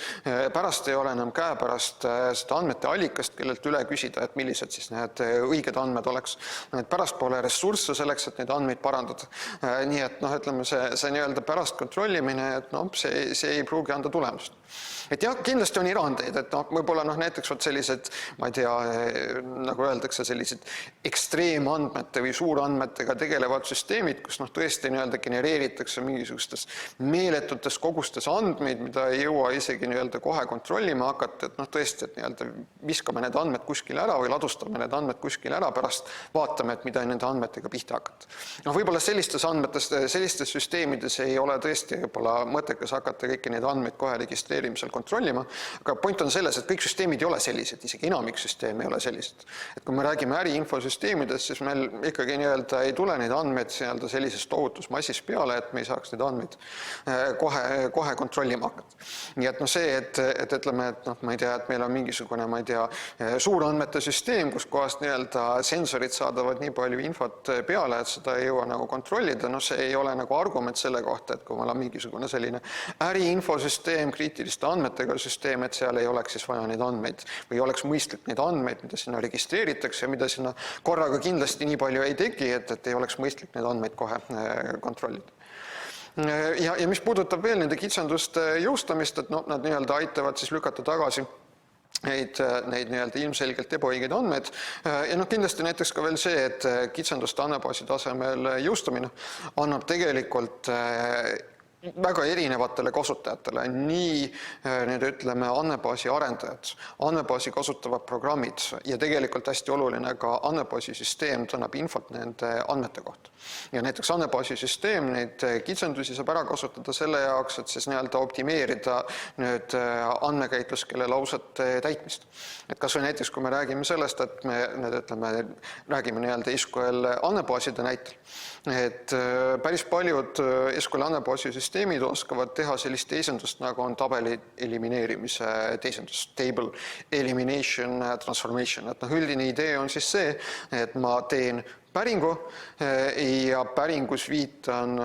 pärast ei ole enam käepärast seda andmete allikast, kellelt üle küsida, et millised siis need õiged andmed oleks. Pärast pole ressursse selleks, et neid andmeid parandada. Nii et ütleme, see pärast kontrollimine, et see ei pruugi anda tulemust. Et jah, kindlasti on irandeid, et võib-olla näiteks sellised, ma ei tea, nagu öeldakse, sellised ekstreemandmete või suurandmetega tegelevad süsteemid, kus tõesti genereeritakse mingisugustes meeletutes kogustes andmeid, mida ei jõua isegi kohe kontrollima hakata, et tõesti, et viskame need andmed kuskil ära või ladustame need andmed kuskil ära, pärast vaatame, et mida nende andmetega pihta hakata. Võib-olla sellistes süsteemides ei ole tõesti mõttekas hakata kõiki neid andmeid kohe registreerima, eksisteerimisel kontrollima, aga point on selles, et kõik süsteemid ei ole sellised, isegi enamik süsteeme ei ole sellised. Et kui me räägime äriinfosüsteemidest, siis meil ikkagi ei tule neid andmeid sellisest tohutus massis peale, et me ei saaks neid andmeid kohe kontrollima hakata. Nii et see, et ütleme, et ma ei tea, et meil on mingisugune, suurandmete süsteem, kus kohast sensorid saadavad nii palju infot peale, et seda ei jõua kontrollida, see ei ole argument selle kohta, et kui meil on mingisugune selline äriinfosüsteem, kriitiliste andmetega süsteem, et seal ei oleks siis vaja neid andmeid või oleks mõistlik neid andmeid, mida sinna registreeritakse ja mida sinna korraga kindlasti nii palju ei teki, et ei oleks mõistlik neid andmeid kohe kontrollida. Ja mis puudutab veel nende kitsenduste jõustamist, et nad aitavad siis lükata tagasi neid ilmselgelt ebaõigeid andmeid. Ja kindlasti näiteks ka veel see, et kitsenduste andmebaasi tasemel jõustamine annab tegelikult väga erinevatele kasutajatele, nii andmebaasi arendajad, andmebaasi kasutavad programmid ja tegelikult hästi oluline ka andmebaasi süsteem annab infot nende andmete kohta. Ja näiteks andmebaasi süsteem neid kitsendusi saab ära kasutada selle jaoks, et siis optimeerida andmekäitluskelle lausete täitmist. Et kas või näiteks, kui me räägime sellest, et me räägime SQL andmebaaside näitel, et päris paljud SQL andmebaasi süsteemid oskavad teha sellist teisendust, nagu on tabeli elimineerimise teisendus, table elimination transformation. Et üldine idee on siis see, et ma teen päringu ja päringus viitan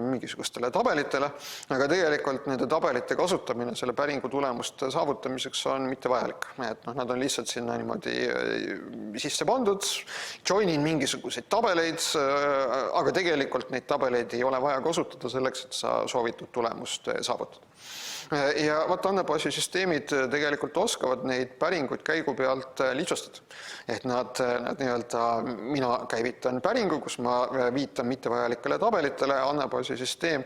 mingisugustele tabelitele, aga tegelikult nende tabelite kasutamine selle päringu tulemuste saavutamiseks on mitte vajalik. Et nad on lihtsalt sinna niimoodi sisse pandud, joinin mingisuguseid tabeleid, aga tegelikult neid tabeleid ei ole vaja kasutada selleks, et sa soovitud tulemust saavutada. Ja andmebaasi süsteemid tegelikult oskavad neid päringuid käigu pealt lihtsustada. Et mina käivitan päringu, kus ma viitan mittevajalikele tabelitele, andmebaasi süsteem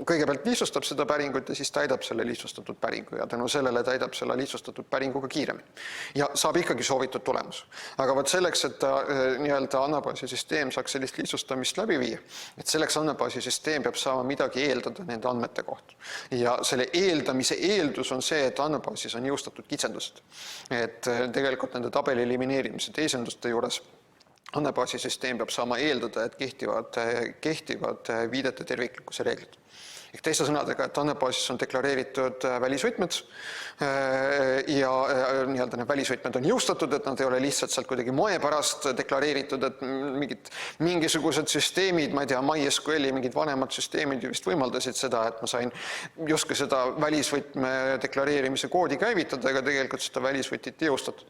kõigepealt lihtsustab seda päringut ja siis täidab selle lihtsustatud päringu ja tänu sellele täidab selle lihtsustatud päringuga kiiremini. Ja saab ikkagi soovitud tulemus. Aga selleks, et andmebaasi süsteem saaks sellist lihtsustamist läbi viia, et selleks andmebaasi süsteem peab saama midagi eeldada nende andmete kohta. Ja selle eeldamise eeldus on see, et andmebaasis on jõustatud kitsendused. Et tegelikult nende tabeli elimineerimise teisenduste juures andmebaasi süsteem peab saama eeldada, et kehtivad viidete terviklikkuse reeglid. Ehk teiste sõnadega, et andmebaasis on deklareeritud välisvõtmed ja need välisvõtmed on jõustatud, et nad ei ole lihtsalt sealt kuidagi moe pärast deklareeritud, et mingisugused süsteemid, ma ei tea, MySQL-i mingid vanemad süsteemid vist võimaldasid seda, et ma sain justkui seda välisvõtme deklareerimise koodi käivitada, aga tegelikult seda välisvõtit ei jõustatud.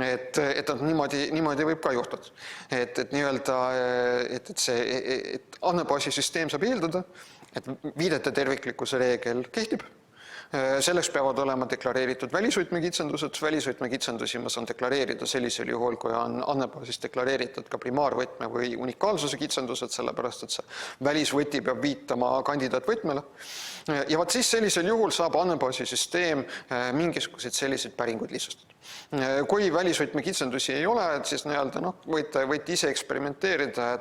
Et niimoodi võib ka juhtuda. Et andmebaasi süsteem saab eeldada, et viidete terviklikkuse reegel kehtib. Selleks peavad olema deklareeritud välisvõtmekitsendused. Välisvõtmekitsendusi ma saan deklareerida sellisel juhul, kui on andmebaasis deklareeritud ka primaarvõtme või unikaalsuse kitsendused, sellepärast et see välisvõti peab viitama kandidaatvõtmele. Ja siis sellisel juhul saab andmebaasi süsteem mingisuguseid selliseid päringuid lihtsustada. Kui välisvõtmekitsendusi ei ole, siis võite ise eksperimenteerida,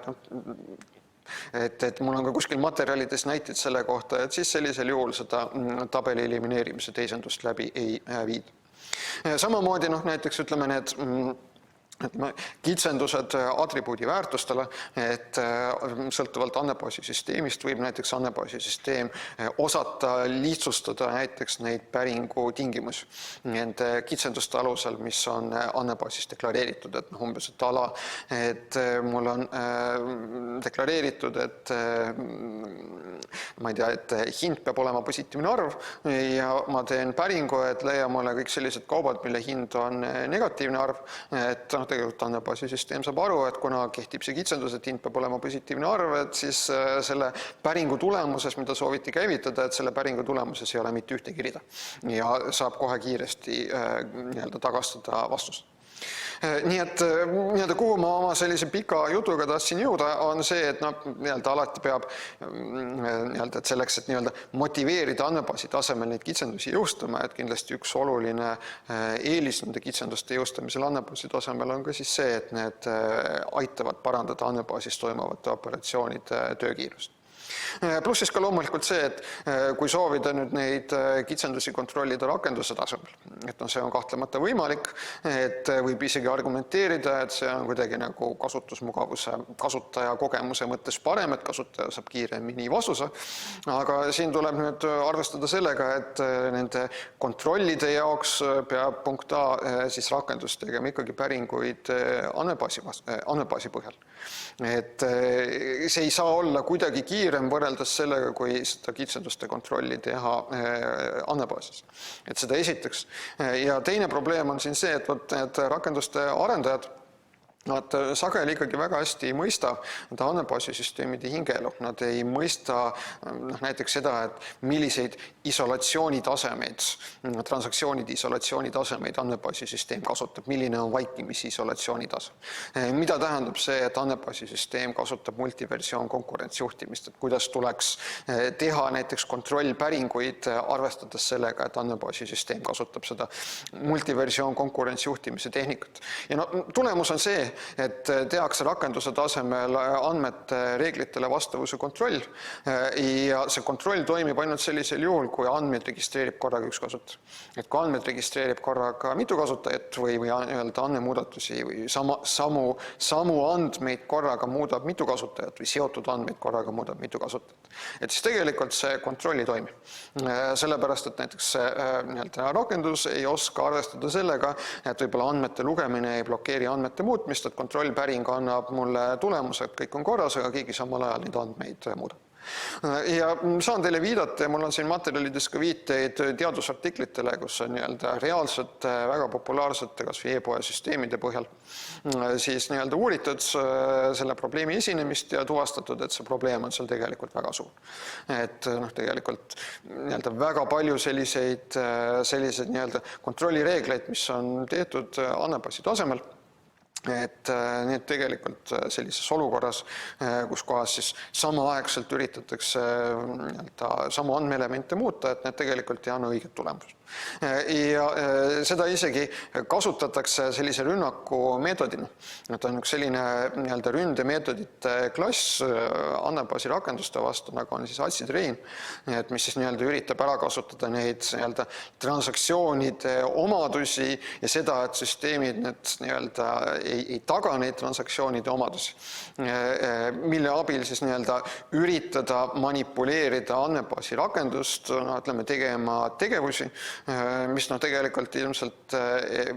et mul on ka kuskil materjalides näiteid selle kohta, et siis sellisel juhul seda tabeli elimineerimise teisendust läbi ei viida. Samamoodi näiteks ütleme need kitsendused atribuudi väärtustele, et sõltuvalt andmebaasi süsteemist võib näiteks andmebaasi süsteem osata lihtsustada näiteks neid päringu tingimusi nende kitsenduste alusel, mis on andmebaasis deklareeritud, et umbes et mul on deklareeritud, et ma ei tea, et hind peab olema positiivne arv ja ma teen päringu, et leia mulle kõik sellised kaubad, mille hind on negatiivne arv, et tegelikult andmebaasi süsteem saab aru, et kuna kehtib see kitsendus, et hind peab olema positiivne arv, et siis selle päringu tulemuses, mida sooviti käivitada, et selle päringu tulemuses ei ole mitte ühtegi rida ja saab kohe kiiresti tagastada vastust. Nii et kuhu ma oma sellise pika jutuga tahtsin jõuda, on see, et alati peab et selleks, et motiveerida andmebaasi tasemel neid kitsendusi jõustama, et kindlasti üks oluline eelis nende kitsenduste jõustamisel andmebaasi tasemel on ka siis see, et need aitavad parandada andmebaasis toimuvate operatsioonide töökiirust. Pluss siis ka loomulikult see, et kui soovida nüüd neid kitsendusi kontrollida rakenduse tasemel, et see on kahtlemata võimalik, et võib isegi argumenteerida, et see on kuidagi nagu kasutusmugavuse, kasutaja kogemuse mõttes parem, et kasutaja saab kiiremini vastuse, aga siin tuleb nüüd arvestada sellega, et nende kontrollide jaoks peab punkt A siis rakendus tegema ikkagi päringuid andmebaasi põhjal. Et see ei saa olla kuidagi kiirem võrreldes sellega, kui seda kitsenduste kontrolli teha andmebaasis. Et seda esiteks. Ja teine probleem on siin see, et rakenduste arendajad nad sageli ikkagi väga hästi ei mõista andmebaasisüsteemide hingeelu. Nad ei mõista näiteks seda, et milliseid isolatsioonitasemeid, transaktsioonide isolatsioonitasemeid andmebaasisüsteem kasutab, milline on vaikimisi isolatsioonitase. Mida tähendab see, et andmebaasisüsteem kasutab multiversioon konkurentsijuhtimist, et kuidas tuleks teha näiteks kontrollpäringuid, arvestades sellega, et andmebaasisüsteem kasutab seda multiversioon konkurentsijuhtimise tehnikat. Ja tulemus on see, et tehakse rakenduse tasemel andmete reeglitele vastavuse kontroll ja see kontroll toimib ainult sellisel juhul, kui andmeid registreerib korraga üks kasutaja. Et kui andmeid registreerib korraga mitu kasutajat või andmemuudatusi või samu andmeid korraga muudab mitu kasutajat või seotud andmeid korraga muudab mitu kasutajat. Et siis tegelikult see kontroll ei toimi. Sellepärast, et näiteks rakendus ei oska arvestada sellega, et võib-olla andmete lugemine ei blokeeri andmete muutmist, et kontrollpäring annab mulle tulemuse, et kõik on korras, aga keegi samal ajal neid andmeid muudab. Ja saan teile viidata, ja mul on siin materjalides ka viiteid teadusartiklitele, kus on reaalselt väga populaarsete kas või e-poe süsteemide põhjal siis uuritud selle probleemi esinemist ja tuvastatud, et see probleem on seal tegelikult väga suur. Et tegelikult väga palju selliseid kontrollireegleid, mis on tehtud andmebaasi tasemel, et need tegelikult sellises olukorras, kus kohas siis samaaegselt üritatakse samu andmeelemente muuta, et need tegelikult ei anna õiget tulemust. Ja seda isegi kasutatakse sellise rünnaku meetodina. Et on üks selline ründemeetodite klass andmebaasi rakenduste vastu, nagu on siis ACID Rain, et mis siis üritab ära kasutada neid transaktsioonide omadusi ja seda, et süsteemid need ei taga neid transaktsioonide omadusi, mille abil siis üritada manipuleerida andmebaasi rakendust, tegema tegevusi, mis tegelikult ilmselt,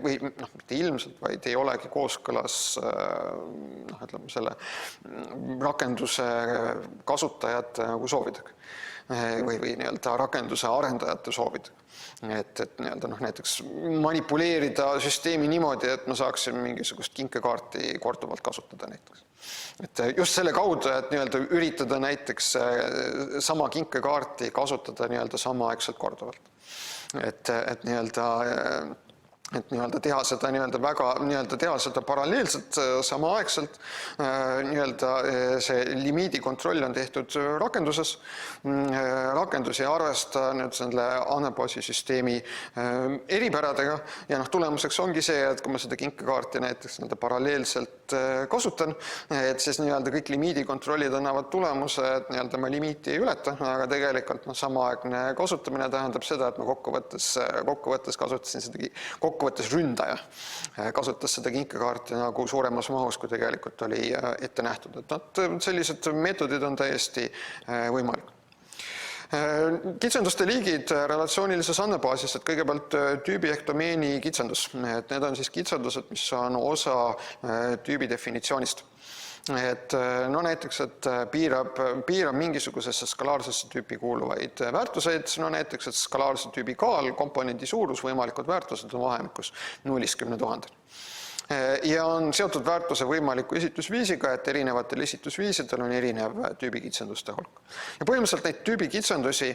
või mitte ilmselt, vaid ei olegi kooskõlas selle rakenduse kasutajate soovidega või rakenduse arendajate soovidega. Et näiteks manipuleerida süsteemi niimoodi, et ma saaksin mingisugust kinkekaarti korduvalt kasutada näiteks. Et just selle kaudu, et üritada näiteks sama kinkekaarti kasutada samaaegselt korduvalt. Et teha seda väga teha seda paralleelselt samaaegselt. See limiidi kontroll on tehtud rakenduses. Rakendus ei arvesta selle andmebaasisüsteemi eripäradega ja tulemuseks ongi see, et kui ma seda kinkekaarti näiteks paralleelselt kasutan, et siis kõik limiidi kontrollid annavad tulemuse, et ma limiiti ei ületa, aga tegelikult samaaegne kasutamine tähendab seda, et ma kokkuvõttes kasutasin seda kokkuvõttes ründaja kasutas seda kinkekaarti suuremas mahus, kui tegelikult oli ette nähtud. Et sellised meetodid on täiesti võimalik. Kitsenduste liigid relatsioonilises andmebaasis, et kõigepealt tüübi ehk domeeni kitsendus. Et need on siis kitsendused, mis on osa tüübi definitsioonist. Et näiteks, et piirab mingisugusesse skalaarsesse tüüpi kuuluvaid väärtuseid, näiteks, et skalaarse tüübi kaal, komponendi suurus, võimalikud väärtused on vahemikus 0–10,000. Ja on seotud väärtuse võimaliku esitusviisiga, et erinevatel esitusviisidel on erinev tüübikitsenduste hulk. Ja põhimõtteliselt neid tüübikitsendusi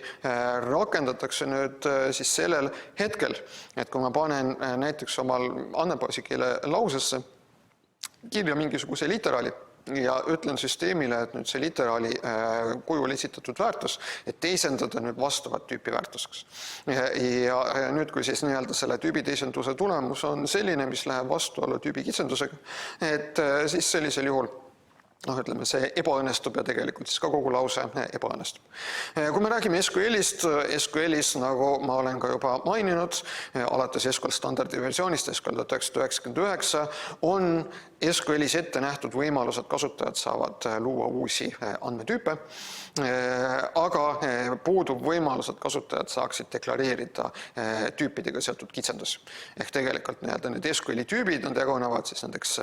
rakendatakse nüüd siis sellel hetkel, et kui ma panen näiteks omal andmebaasikeele lausesse kirja mingisuguse literaali, ja ütlen süsteemile, et nüüd see literaali kujul esitatud väärtus, et teisendada nüüd vastavat tüüpi väärtuseks. Ja nüüd, kui siis selle tüübi teisenduse tulemus on selline, mis läheb vastuollu tüübi kitsendusega, et siis sellisel juhul ütleme, see ebaõnnestub ja tegelikult siis ka kogu lause ebaõnnestub. Kui me räägime SQL-is, nagu ma olen ka juba maininud, alates SQL standardi versioonist, SQL 1999, on SQL-is ette nähtud võimalused, kasutajad saavad luua uusi andmetüüpe, aga puudub võimalus, et kasutajad saaksid deklareerida tüüpidega seotud kitsendusi. Ehk tegelikult need SQL-i tüübid on jagunevad siis nendeks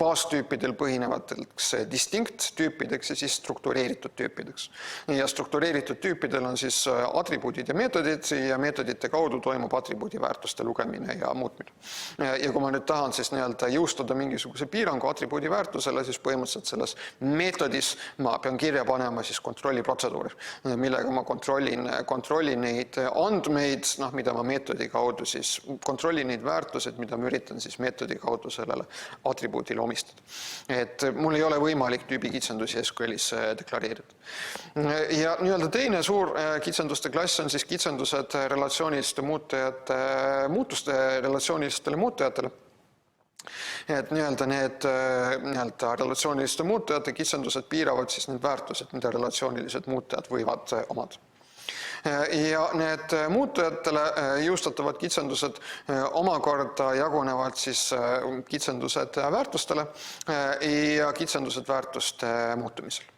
baastüüpidel põhinevateks distinct tüüpideks ja siis struktureeritud tüüpideks. Ja struktureeritud tüüpidel on siis atribuudid ja meetodite kaudu toimub atribuudi väärtuste lugemine ja muutmine. Ja kui ma nüüd tahan siis jõustada mingisuguse piirangu atribuudi väärtusele, siis põhimõtteliselt selles meetodis ma pean kirja panema siis kontrolliprotseduuri, millega ma kontrollin neid andmeid, mida ma meetodi kaudu siis kontrollin neid väärtused, mida ma üritan siis meetodi kaudu sellele atribuudile omistada. Et mul ei ole võimalik tüübi kitsendusi SQL-is deklareerida. Ja teine suur kitsenduste klass on siis kitsendused relatsiooniliste muutujate muutuste relatsioonilistele muutujatele. Et need relatsiooniliste muutujate kitsendused piiravad siis need väärtused, mida relatsioonilised muutujad võivad omada. Ja need muutujatele jõustatavad kitsendused omakorda jagunevad siis kitsendused väärtustele ja kitsendused väärtuste muutumisel.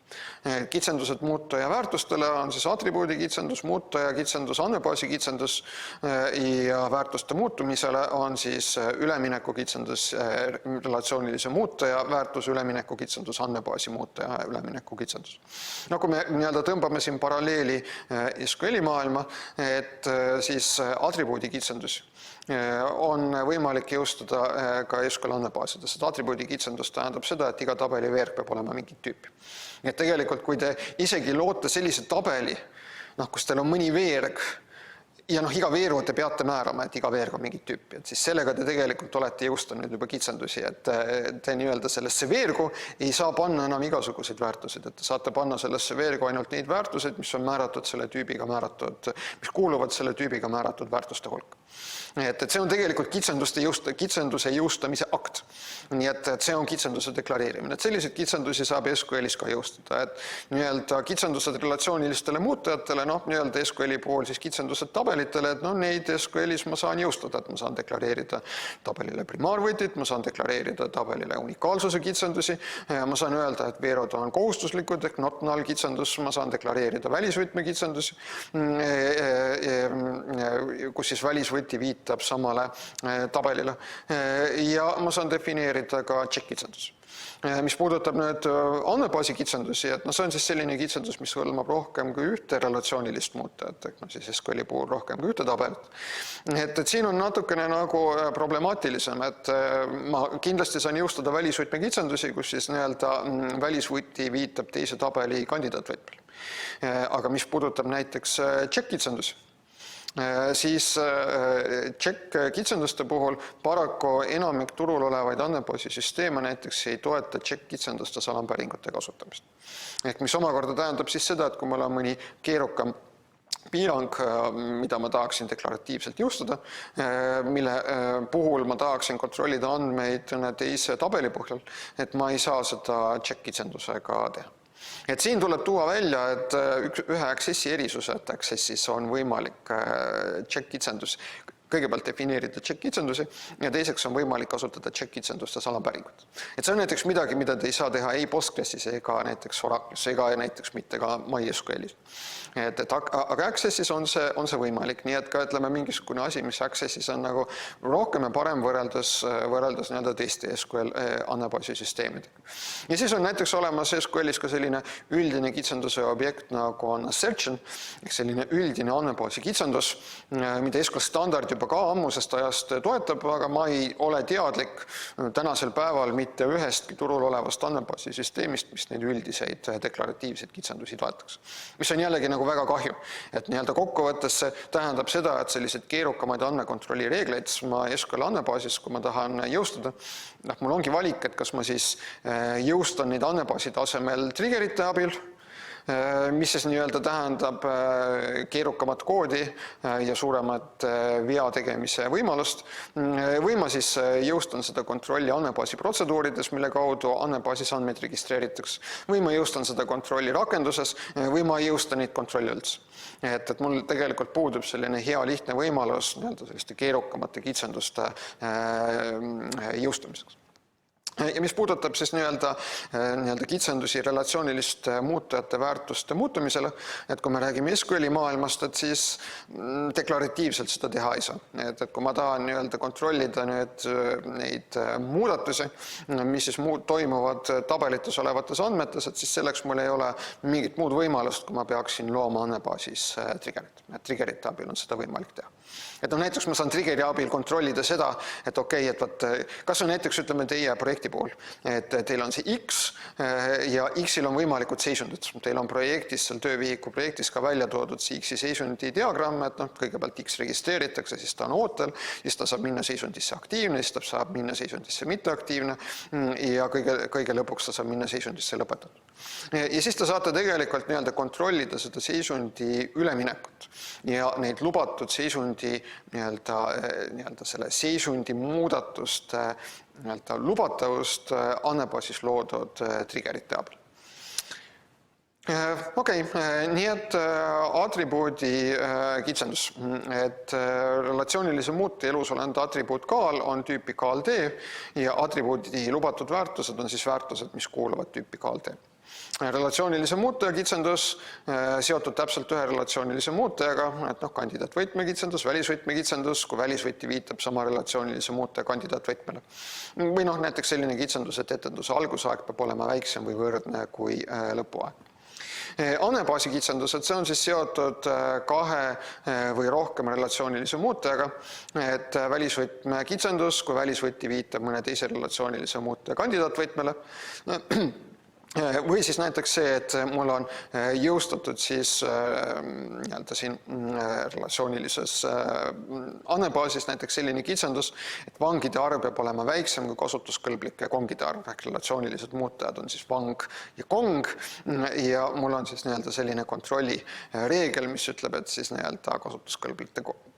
Kitsendused muutuja väärtustele on siis atribuudi kitsendus, muutuja kitsendus, andmebaasi kitsendus ja väärtuste muutumisele on siis ülemineku kitsendus, relatsioonilise muutuja väärtus, ülemineku kitsendus, andmebaasi muutuja ülemineku kitsendus. Kui me tõmbame siin paralleeli SQL-i maailma, et siis atribuudi kitsendusi on võimalik jõustada ka SQL andmebaasides. Atribuudi kitsendus tähendab seda, et iga tabeli veerg peab olema mingit tüüpi. Et tegelikult, kui te isegi loote sellise tabeli, kus teil on mõni veerg, ja iga veergu te peate määrama, et iga veerg on mingit tüüpi, et siis sellega te tegelikult olete jõustanud juba kitsendusi, et te sellesse veergu ei saa panna enam igasuguseid väärtuseid, et te saate panna sellesse veergu ainult neid väärtused, mis on määratud selle tüübiga määratud, mis kuuluvad selle tüübiga määratud väärtuste hulka. Et see on tegelikult kitsenduse jõustamise akt. Nii et see on kitsenduse deklareerimine. Et selliseid kitsendusi saab SQL-is ka jõustada. Et kitsendused relatsioonilistele muutujatele, SQL-i puhul siis kitsendused tabelitele, et neid SQL-is ma saan jõustada, et ma saan deklareerida tabelile primaarvõtit, ma saan deklareerida tabelile unikaalsuse kitsendusi, ma saan öelda, et veerud on kohustuslikud ehk not null kitsendus, ma saan deklareerida välisvõtme kitsendusi, kus siis välisvõti viitab samale tabelile ja ma saan defineerida ka check kitsendus. Mis puudutab nüüd andmebaasi kitsendusi, et see on siis selline kitsendus, mis hõlmab rohkem kui ühte relatsioonilist muutujat, siis SQL-i puhul rohkem kui ühte tabelit. Et siin on natukene problemaatilisem, et ma kindlasti saan jõustada välisvõtme kitsendusi, kus siis välisvõti viitab teise tabeli kandidaatvõtmele. Aga mis puudutab näiteks check kitsendusi, siis check kitsenduste puhul paraku enamik turul olevaid andmebaasi süsteeme näiteks ei toeta check kitsenduste alampäringute kasutamist. Ehk mis omakorda tähendab siis seda, et kui mul on mõni keerukam piirang, mida ma tahaksin deklaratiivselt jõustada, mille puhul ma tahaksin kontrollida andmeid teise tabeli põhjal, et ma ei saa seda check kitsendusega teha. Et siin tuleb tuua välja, et ühe accessi erisuse, et accessis on võimalik check kitsendus, kõigepealt defineerida check kitsendusi ja teiseks on võimalik kasutada check kitsendustes alampäringut. Et see on näiteks midagi, mida te ei saa teha ei Postgresis ega näiteks Oracle'is ega näiteks mitte ka MySQL-is. Aga Accessis on see võimalik, nii et ka mingisugune asi, mis Accessis on rohkem ja parem võrreldes teiste SQL andmebaasi süsteemidega. Ja siis on näiteks olemas SQL-is ka selline üldine kitsenduse objekt nagu on assertion, ehk selline üldine andmebaasi kitsendus, mida SQL standard juba ka ammusest ajast toetab, aga ma ei ole teadlik tänasel päeval mitte ühestki turul olevast andmebaasi süsteemist, mis neid üldiseid deklaratiivseid kitsendusi toetaks. Mis on jällegi väga kahju, et kokkuvõttes see tähendab seda, et sellised keerukamaid andmekontrolli reegleid ma SQL andmebaasis, kui ma tahan jõustada, mul ongi valik, et kas ma siis jõustan neid andmebaasi tasemel triggerite abil mis siis nii-öelda tähendab keerukamat koodi ja suuremat vea tegemise võimalust, või ma siis jõustan seda kontrolli andmebaasi protseduurides, mille kaudu andmebaasis andmeid registreeritakse, või ma jõustan seda kontrolli rakenduses, või ma jõustan neid kontrolli üldse. Et mul tegelikult puudub selline hea lihtne võimalus nii-öelda selliste keerukamate kitsenduste jõustamiseks. Ja mis puudutab siis nii-öelda kitsendusi relatsioonilist muutujate väärtuste muutumisele, et kui me räägime SQL-i maailmast, et siis deklaratiivselt seda teha ei saa. Et kui ma tahan nii-öelda kontrollida neid muudatusi, mis siis toimuvad tabelites olevates andmetes, et siis selleks mul ei ole mingit muud võimalust, kui ma peaksin looma andmebaasis triggerit. Triggerite abil on seda võimalik teha. Et näiteks ma saan triggeri abil kontrollida seda, et okei, et võt, kas on näiteks ütleme teie projekti puhul, et teil on see X ja X-il on võimalikud seisundid. Teil on projektis, seal töövihiku projektis ka välja toodud see X-i seisundi diagramm, et kõigepealt X registreeritakse, siis ta on ootel, siis ta saab minna seisundisse aktiivne, siis ta saab minna seisundisse mitteaktiivne ja kõige lõpuks ta saab minna seisundisse lõpetatud. Ja siis te saate tegelikult nii-öelda kontrollida seda seisundi üleminekut ja neid lubatud seisundi nii-öelda selle seisundi muudatuste nii-öelda lubatavust andmebaasis loodud triggerite abil. Okei, nii et atribuudi kitsendus, et relatsioonilise muuti elusolenda atribuut kaal on tüüpi kaal D ja atribuudi lubatud väärtused on siis väärtused, mis kuuluvad tüüpi kaal D. Relatsioonilise muutuja kitsendus seotud täpselt ühe relatsioonilise muutujaga, et kandidaatvõtme kitsendus, välisvõtme kitsendus, kui välisvõti viitab sama relatsioonilise muutuja kandidaatvõtmele. Või näiteks selline kitsendus, et etenduse algusaeg peab olema väiksem või võrdne kui lõpuaeg. Andmebaasi kitsendused, see on siis seotud kahe või rohkem relatsioonilise muutujaga, et välisvõtme kitsendus, kui välisvõti viitab mõne teise relatsioonilise muutuja kandidaatvõtmele, või siis näiteks see, et mul on jõustatud siis nii-öelda siin relatsioonilises andmebaasis näiteks selline kitsendus, et vangide arv peab olema väiksem kui kasutuskõlblike kongide arv, ehk relatsioonilised muutujad on siis vang ja kong ja mul on siis nii-öelda selline kontrolli reegel, mis ütleb, et siis nii-öelda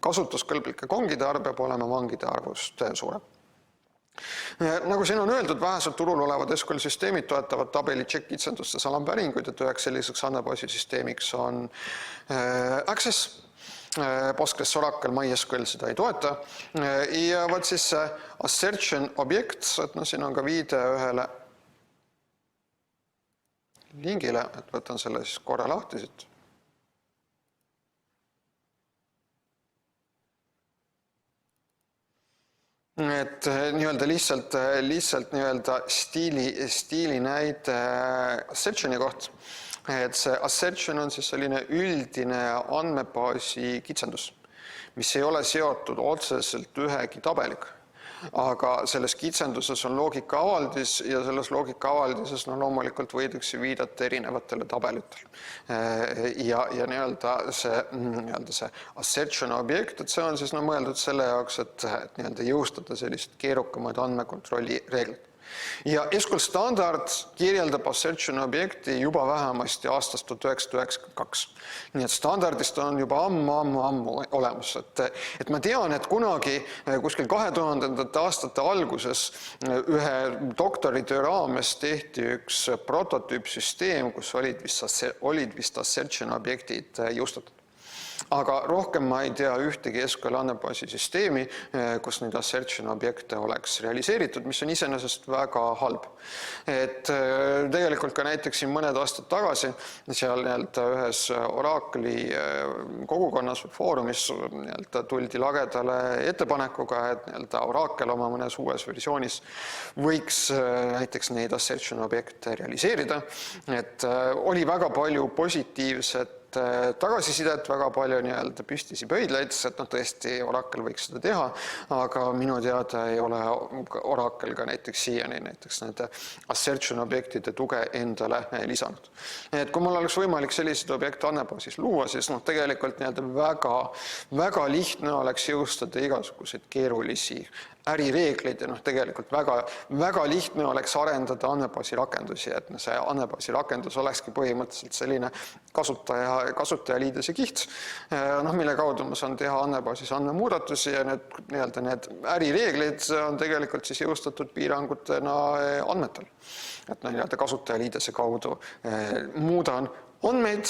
kasutuskõlblike kongide arv peab olema vangide arvust suurem. Nagu siin on öeldud, vähesed turul olevad SQL-süsteemid toetavad tabeli check-kitsendustes alampäringuid, et üheks selliseks andmebaasi süsteemiks on Access, Postgres, Oracle, MySQL seda ei toeta ja võt siis assertion objekt, et siin on ka viide ühele lingile, et võtan selle siis korra lahti siit. Et nii-öelda lihtsalt nii-öelda stiili näide assertioni koht, et see assertion on siis selline üldine andmebaasi kitsendus, mis ei ole seotud otseselt ühegi tabeliga, aga selles kitsenduses on loogikaavaldis ja selles loogikaavaldises loomulikult võidakse viidata erinevatele tabelitele. Ja nii-öelda see assertion objekt, et see on siis mõeldud selle jaoks, et nii-öelda jõustada sellist keerukamaid andmekontrolli reeglit. Ja SQL standard kirjeldab assertion objekti juba vähemasti aastast 1992. Nii et standardist on juba ammu olemas. Et ma tean, et kunagi kuskil 2000. aastate alguses ühe doktoritöö raames tehti üks prototüüpsüsteem, kus olid vist assertion objektid jõustatud. Aga rohkem ma ei tea ühtegi SQL andmebaasi süsteemi, kus neid assertion objekte oleks realiseeritud, mis on iseenesest väga halb. Et tegelikult ka näiteks siin mõned aastad tagasi seal ühes Oracle'i kogukonnas või foorumis tuldi lagedale ettepanekuga, et Oracle oma mõnes uues versioonis võiks näiteks neid assertion objekte realiseerida. Et oli väga palju positiivset tagasisidet, väga palju nii-öelda püstisi pöidlaid, et tõesti Oracle võiks seda teha, aga minu teada ei ole Oracle ka näiteks siiani näiteks nende assertion objektide tuge endale lisanud. Et kui mul oleks võimalik selliseid objekte andmebaasis luua, siis tegelikult nii-öelda väga lihtne oleks jõustada igasuguseid keerulisi ärireeglid ja tegelikult väga lihtne oleks arendada andmebaasi rakendusi, et see andmebaasi rakendus olekski põhimõtteliselt selline kasutajaliidese kiht, mille kaudu ma saan teha andmebaasis andmemuudatusi ja need ärireeglid on tegelikult siis jõustatud piirangutena andmetel. Et kasutajaliidese kaudu muudan andmeid,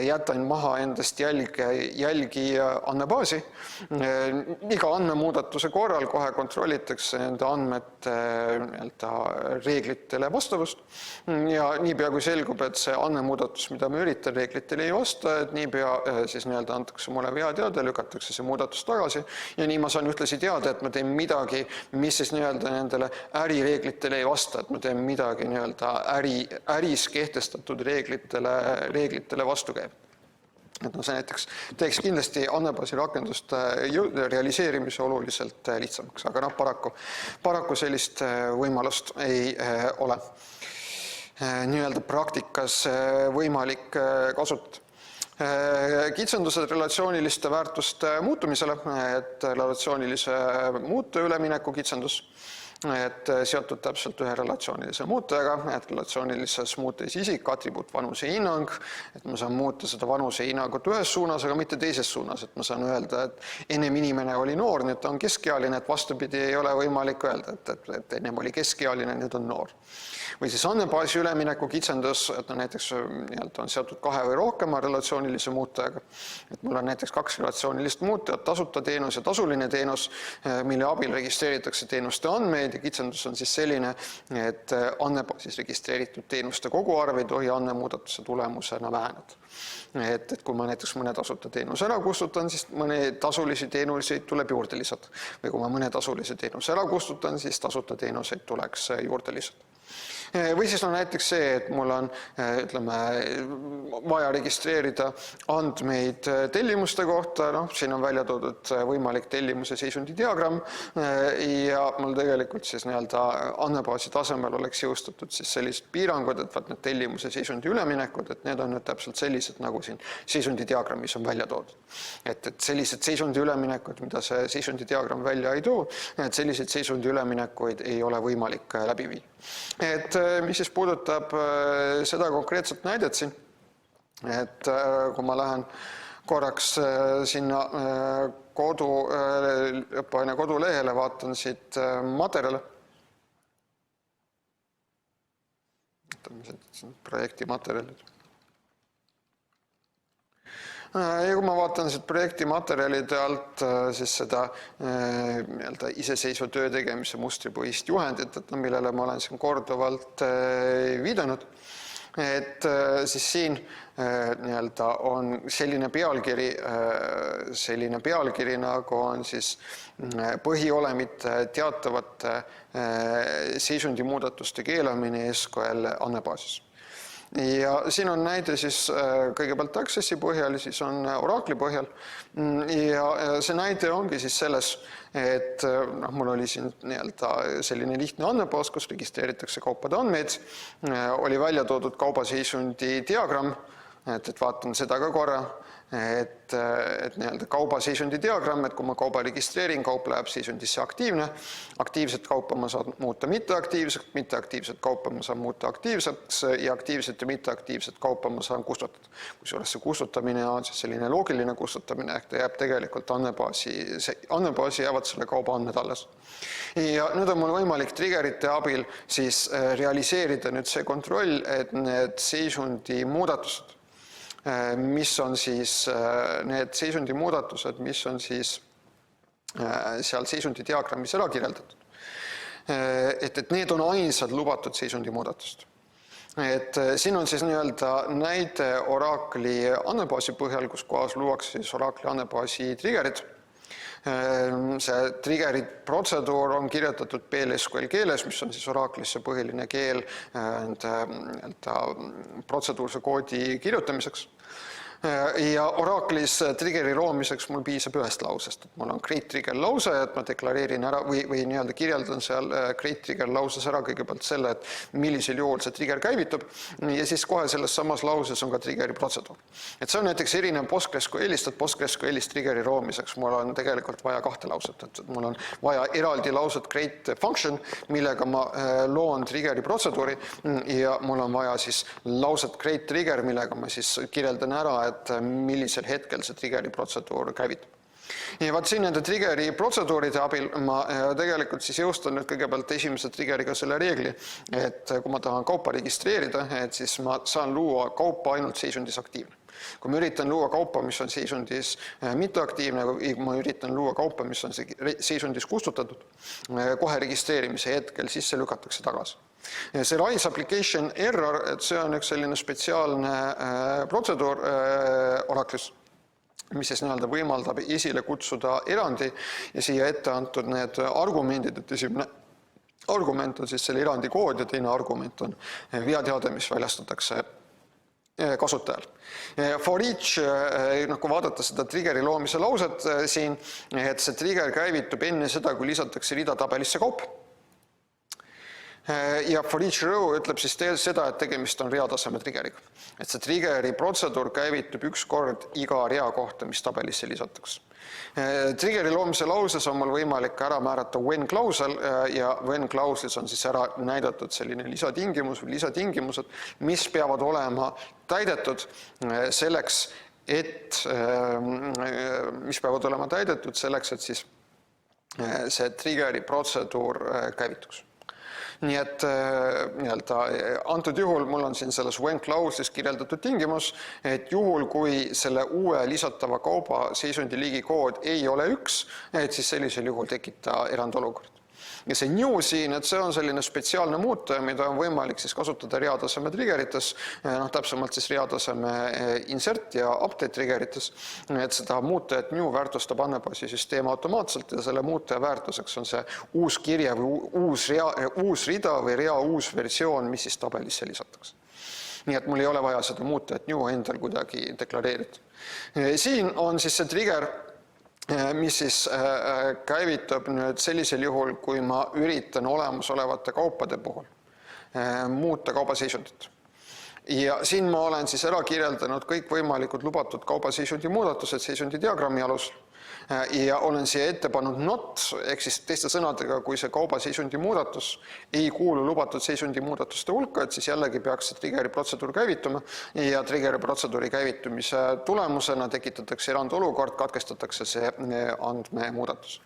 jätan maha endast jälgi andmebaasi. Iga andmemuudatuse korral kohe kontrollitakse nende andmete reeglitele vastavust. Ja niipea kui selgub, et see andmemuudatus, mida ma üritan reeglitele ei vasta, et niipea siis antakse mulle veateade, lükatakse see muudatus tagasi. Ja nii ma saan ühtlasi teada, et ma teen midagi, mis siis nendele ärireeglitele ei vasta, et ma teen midagi äris kehtestatud reeglitele vastu käib. Et see näiteks teeks kindlasti andmebaasi rakenduste realiseerimise oluliselt lihtsamaks, aga paraku sellist võimalust ei ole praktikas võimalik kasutada. Kitsendused relatsiooniliste väärtuste muutumisele, et relatsioonilise muute ülemineku kitsendus, et seotud täpselt ühe relatsioonilise muutujaga, et relatsioonilises muuteis isik, atribuut, vanuse hinnang, et ma saan muuta seda vanuse hinnangut ühes suunas, aga mitte teises suunas, et ma saan öelda, et ennem inimene oli noor, nüüd ta on keskealine, et vastupidi ei ole võimalik öelda, et ennem oli keskealine, nüüd on noor. Või siis andmebaasi ülemineku kitsendus, et näiteks on seotud kahe või rohkema relatsioonilise muutujaga. Et mul on näiteks 2 relatsioonilist muutujat, tasuta teenus ja tasuline teenus, mille abil registreeritakse teenuste andmeid ja kitsendus on siis selline, et andmebaasis registreeritud teenuste koguarv ei tohi andmemuudatuse tulemusena väheneda. Et kui ma näiteks mõne tasuta teenuse ära kustutan, siis mõne tasulisi teenuseid tuleb juurde lisada. Või kui ma mõne tasulise teenuse ära kustutan, siis tasuta teenuseid tuleks juurde lisada. Või siis on näiteks see, et mul on vaja registreerida andmeid tellimuste kohta, siin on välja toodud võimalik tellimuse seisundi diagramm ja mul tegelikult siis andmebaasi tasemel oleks jõustatud siis sellised piirangud, et need tellimuse seisundi üleminekud, et need on nüüd täpselt sellised, nagu siin seisundi diagrammis on välja toodud. Et sellised seisundi üleminekud, mida see seisundi diagramm välja ei too, et selliseid seisundi üleminekuid ei ole võimalik läbi viia. Et mis siis puudutab seda konkreetset näidet siin, et kui ma lähen korraks sinna õppeaine kodulehele, vaatan siit materjale, projekti materjalid. Ja kui ma vaatan siit projekti materjalide alt siis seda iseseisva töö tegemise mustripõhist juhendit, millele ma olen siin korduvalt viidanud, et siis siin on selline pealkiri nagu on siis põhiolemite teatavate seisundimuudatuste keelamine SQL andmebaasis. Ja siin on näide siis kõigepealt Accessi põhjal, siis on Oracle'i põhjal ja see näide ongi siis selles, et mul oli siin selline lihtne andmebaas, kus registreeritakse kaupade andmeid, oli välja toodud kaubaseisundi diagramm, et vaatan seda ka korra, et kaubaseisundi diagramm, et kui ma kauba registreerin, kaup läheb seisundisse aktiivne, aktiivset kaupa ma saan muuta mitteaktiivset kaupa ma saan muuta aktiivseks ja aktiivset ja mitteaktiivset kaupa ma saan kustutada. Kusjuures see kustutamine on siis selline loogiline kustutamine, ehk ta jääb tegelikult andmebaasi jäävad selle kauba andmed alles. Ja nüüd on mul võimalik triggerite abil siis realiseerida nüüd see kontroll, et need seisundi muudatused, mis on siis need seisundi muudatused, mis on siis seal seisundi diagrammis ära kirjeldatud. Et need on ainsad lubatud seisundi muudatust. Et siin on siis näide Oracle'i andmebaasi põhjal, kus kohas luuakse siis Oracle'i andmebaasi triggerid. See triggerid protseduur on kirjutatud PL/SQL keeles, mis on siis Oracle'isse põhiline keel protseduurse koodi kirjutamiseks. Ja Oracle'is triggeri loomiseks mul piisab ühest lausest. Mul on create trigger lause, et ma deklareerin ära või nii-öelda kirjeldan seal create trigger lauses ära kõigepealt selle, et millisel juhul see trigger käivitub ja siis kohe selles samas lauses on ka triggeri protseduur. Et see on näiteks erinev PostgreSQL-ist, et PostgreSQL-ist triggeri loomiseks mul on tegelikult vaja kahte lauset. Et mul on vaja eraldi lauset create function, millega ma loon triggeri protseduuri ja mul on vaja siis lauset create trigger, millega ma siis kirjeldan ära, et millisel hetkel see triggeri protseduur käivitub. Ja vaat siin nende triggeri protseduuride abil ma tegelikult siis jõustan nüüd kõigepealt esimese triggeriga selle reegli, et kui ma tahan kaupa registreerida, et siis ma saan luua kaupa ainult seisundis aktiivne. Kui ma üritan luua kaupa, mis on seisundis mitteaktiivne, kui ma üritan luua kaupa, mis on seisundis kustutatud, kohe registreerimise hetkel, siis see lükatakse tagasi. See RISE application error, et see on üks selline spetsiaalne protseduur Oracle'is, mis siis nii-öelda võimaldab esile kutsuda erandi ja siia ette antud need argumendid, et esimene argument on siis selle erandi kood ja teine argument on veateade, mis väljastatakse kasutajal. For each, kui vaadata seda triggeri loomise lauset siin, et see trigger käivitub enne seda, kui lisatakse rida tabelisse kaup. Ja for each row ütleb siis seda, et tegemist on reataseme triggeriga. Et see triggeri protseduur käivitub üks kord iga rea kohta, mis tabelisse lisatakse. Triggeri loomise lauses on mul võimalik ära määrata when klausel ja when klauslis on siis ära näidatud selline lisatingimus või lisatingimused, mis peavad olema täidetud selleks, et siis see triggeri protseduur käivituks. Nii et antud juhul mul on siin selles when clause'is kirjeldatud tingimus, et juhul kui selle uue lisatava kauba seisundi liigi kood ei ole 1, et siis sellisel juhul tekita erandolukord. Ja see new siin, et see on selline spetsiaalne muutuja, mida on võimalik siis kasutada reataseme triggerites, täpsemalt siis reataseme insert ja update triggerites, et seda muutujat new väärtustab andmebaasi süsteem automaatselt ja selle muutuja väärtuseks on see uus kirje või uus rida või rea uus versioon, mis siis tabelisse lisatakse. Nii et mul ei ole vaja seda muutujat new endal kuidagi deklareerida. Siin on siis see trigger, mis siis käivitub nüüd sellisel juhul, kui ma üritan olemasolevate kaupade puhul muuta kaubaseisundit. Ja siin ma olen siis ära kirjeldanud kõik võimalikud lubatud kaubaseisundi muudatused seisundi diagrammi alusel ja olen siia ette pannud not, ehk siis teiste sõnadega, kui see kaubaseisundi muudatus ei kuulu lubatud seisundi muudatuste hulka, et siis jällegi peaks see triggeri protseduur käivituma ja triggeri protseduuri käivitumise tulemusena tekitatakse erandolukord, katkestatakse see andmemuudatus.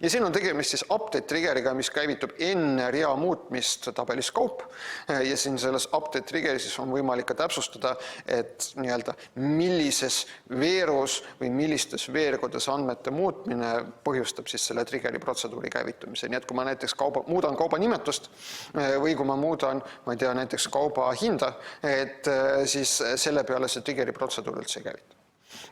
Ja siin on tegemist siis update triggeriga, mis käivitub enne rea muutmist tabelis kaup ja siin selles update triggeris on võimalik ka täpsustada, et millises veerus või millistes veerkodes andmete muutmine põhjustab siis selle triggeri protseduuri käivitumise. Nii et kui ma näiteks muudan kauba nimetust või kui ma muudan, ma ei tea, näiteks kauba hinda, et siis selle peale see triggeri protseduur üldse ei käivitu.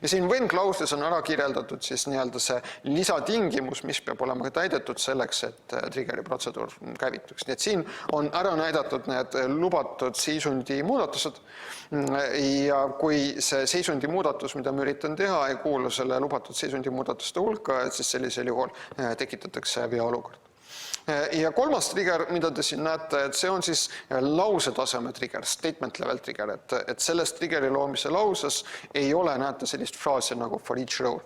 Ja siin when clauses on ära kirjeldatud siis see lisatingimus, mis peab olema ka täidetud selleks, et triggeri protseduur käivituks. Nii et siin on ära näidatud need lubatud seisundi muudatused ja kui see seisundi muudatus, mida ma üritan teha, ei kuulu selle lubatud seisundi muudatuste hulka, et siis sellisel juhul tekitatakse veaolukord. Ja kolmas trigger, mida te siin näete, et see on siis lausetaseme trigger, statement level trigger, et selles triggeri loomise lauses ei ole, näete, sellist fraasi nagu for each row.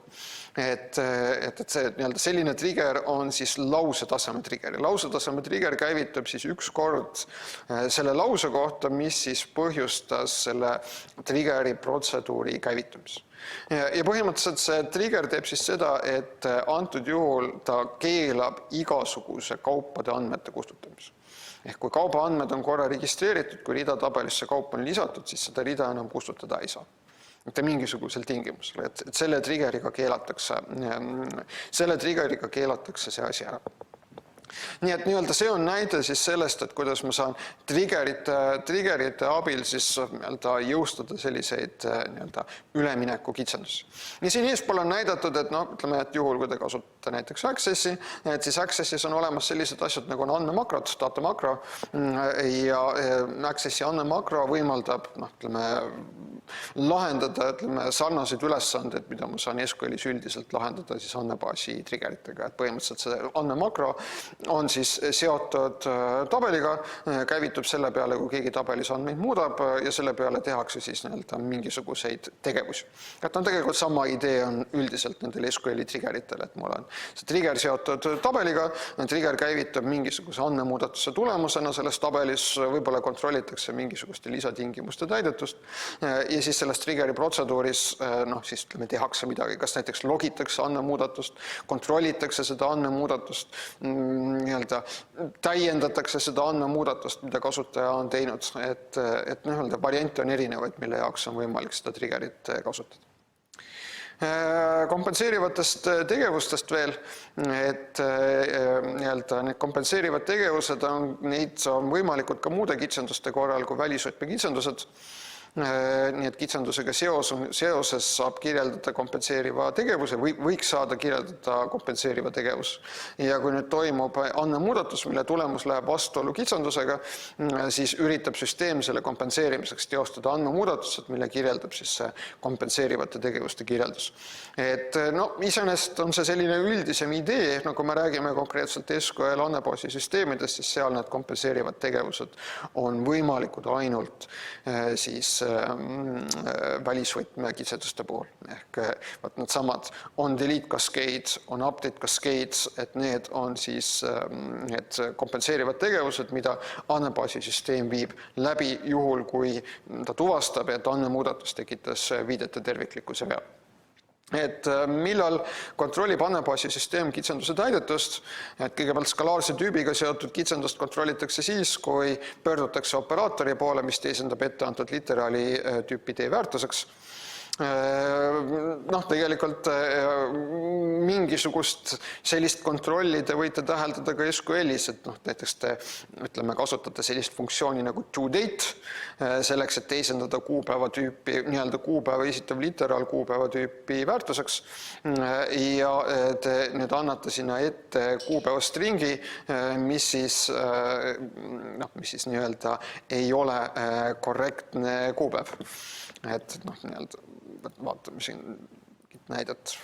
Et see selline trigger on siis lausetaseme trigger. Lausetaseme trigger käivitub siis üks kord selle lause kohta, mis siis põhjustas selle triggeri protseduuri käivitumis. Ja põhimõtteliselt see trigger teeb siis seda, et antud juhul ta keelab igasuguse kaupade andmete kustutamise. Ehk kui kauba andmed on korra registreeritud, kui rida tabelisse kaup on lisatud, siis seda rida enam kustutada ei saa. Mitte mingisugusel tingimusel, et selle triggeriga keelatakse see asi ära. Nii et see on näide siis sellest, et kuidas ma saan triggerite abil siis jõustada selliseid ülemineku kitsendusi. Ja siin eespool on näidatud, et ütleme, et juhul, kui te kasutate näiteks Accessi, et siis Accessis on olemas sellised asjad nagu on andmemakrod, datamakro ja Accessi andmemakro võimaldab, ütleme, lahendada, ütleme, sarnaseid ülesandeid, mida ma saan SQLis üldiselt lahendada siis andmebaasi triggeritega, et põhimõtteliselt see andmemakro on siis seotud tabeliga, käivitub selle peale, kui keegi tabelis andmeid muudab ja selle peale tehakse siis mingisuguseid tegevusi. Et on tegelikult sama idee on üldiselt nendel SQLi triggeritel, et mul on see trigger seotud tabeliga, trigger käivitab mingisuguse andmemuudatuse tulemusena selles tabelis, võib-olla kontrollitakse mingisuguste lisatingimuste täidetust ja siis selles triggeri protseduuris siis tehakse midagi, kas näiteks logitakse andmemuudatust, kontrollitakse seda andmemuudatust, täiendatakse seda andmemuudatust, mida kasutaja on teinud, et variante on erinevaid, mille jaoks on võimalik seda triggerit kasutada. Kompenseerivatest tegevustest veel, et need kompenseerivad tegevused neid on võimalikud ka muude kitsenduste korral kui välisvõtmekitsendused. Nii et kitsendusega seoses saab kirjeldada kompenseeriva tegevuse või võiks saada kirjeldada kompenseeriva tegevus. Ja kui nüüd toimub andmemuudatus, mille tulemus läheb vastuollu kitsendusega, siis üritab süsteem selle kompenseerimiseks teostada andmemuudatused, mille kirjeldab siis see kompenseerivate tegevuste kirjeldus. Et iseenesest on see selline üldisem idee, kui me räägime konkreetselt SQL andmebaasi süsteemidest, siis seal need kompenseerivad tegevused on võimalikud ainult siis välisvõtme kitsenduste puhul. Ehk need samad on delete cascade, on update cascade, et need on siis need kompenseerivad tegevused, mida andmebaasi süsteem viib läbi juhul, kui ta tuvastab, et andmemuudatus tekitas viidete terviklikkuse vea. Et millal kontrollib andmebaasi süsteem kitsenduse täidetust, et kõigepealt skalaarse tüübiga seotud kitsendust kontrollitakse siis, kui pöördutakse operaatori poole, mis teisendab etteantud literaali tüüpi D-väärtuseks. Tegelikult mingisugust sellist kontrolli te võite täheldada ka SQLis, et näiteks te kasutate sellist funktsiooni nagu toDate, selleks, et teisendada kuupäeva tüüpi, kuupäeva esitav literaal kuupäeva tüüpi väärtuseks ja te nüüd annate sinna ette kuupäeva stringi, mis siis ei ole korrektne kuupäev. Et vaatame siin näidet,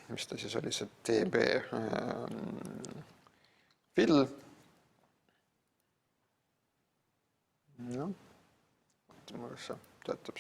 mis ta siis oli, see TB fill. Vaatame, kas see töötab.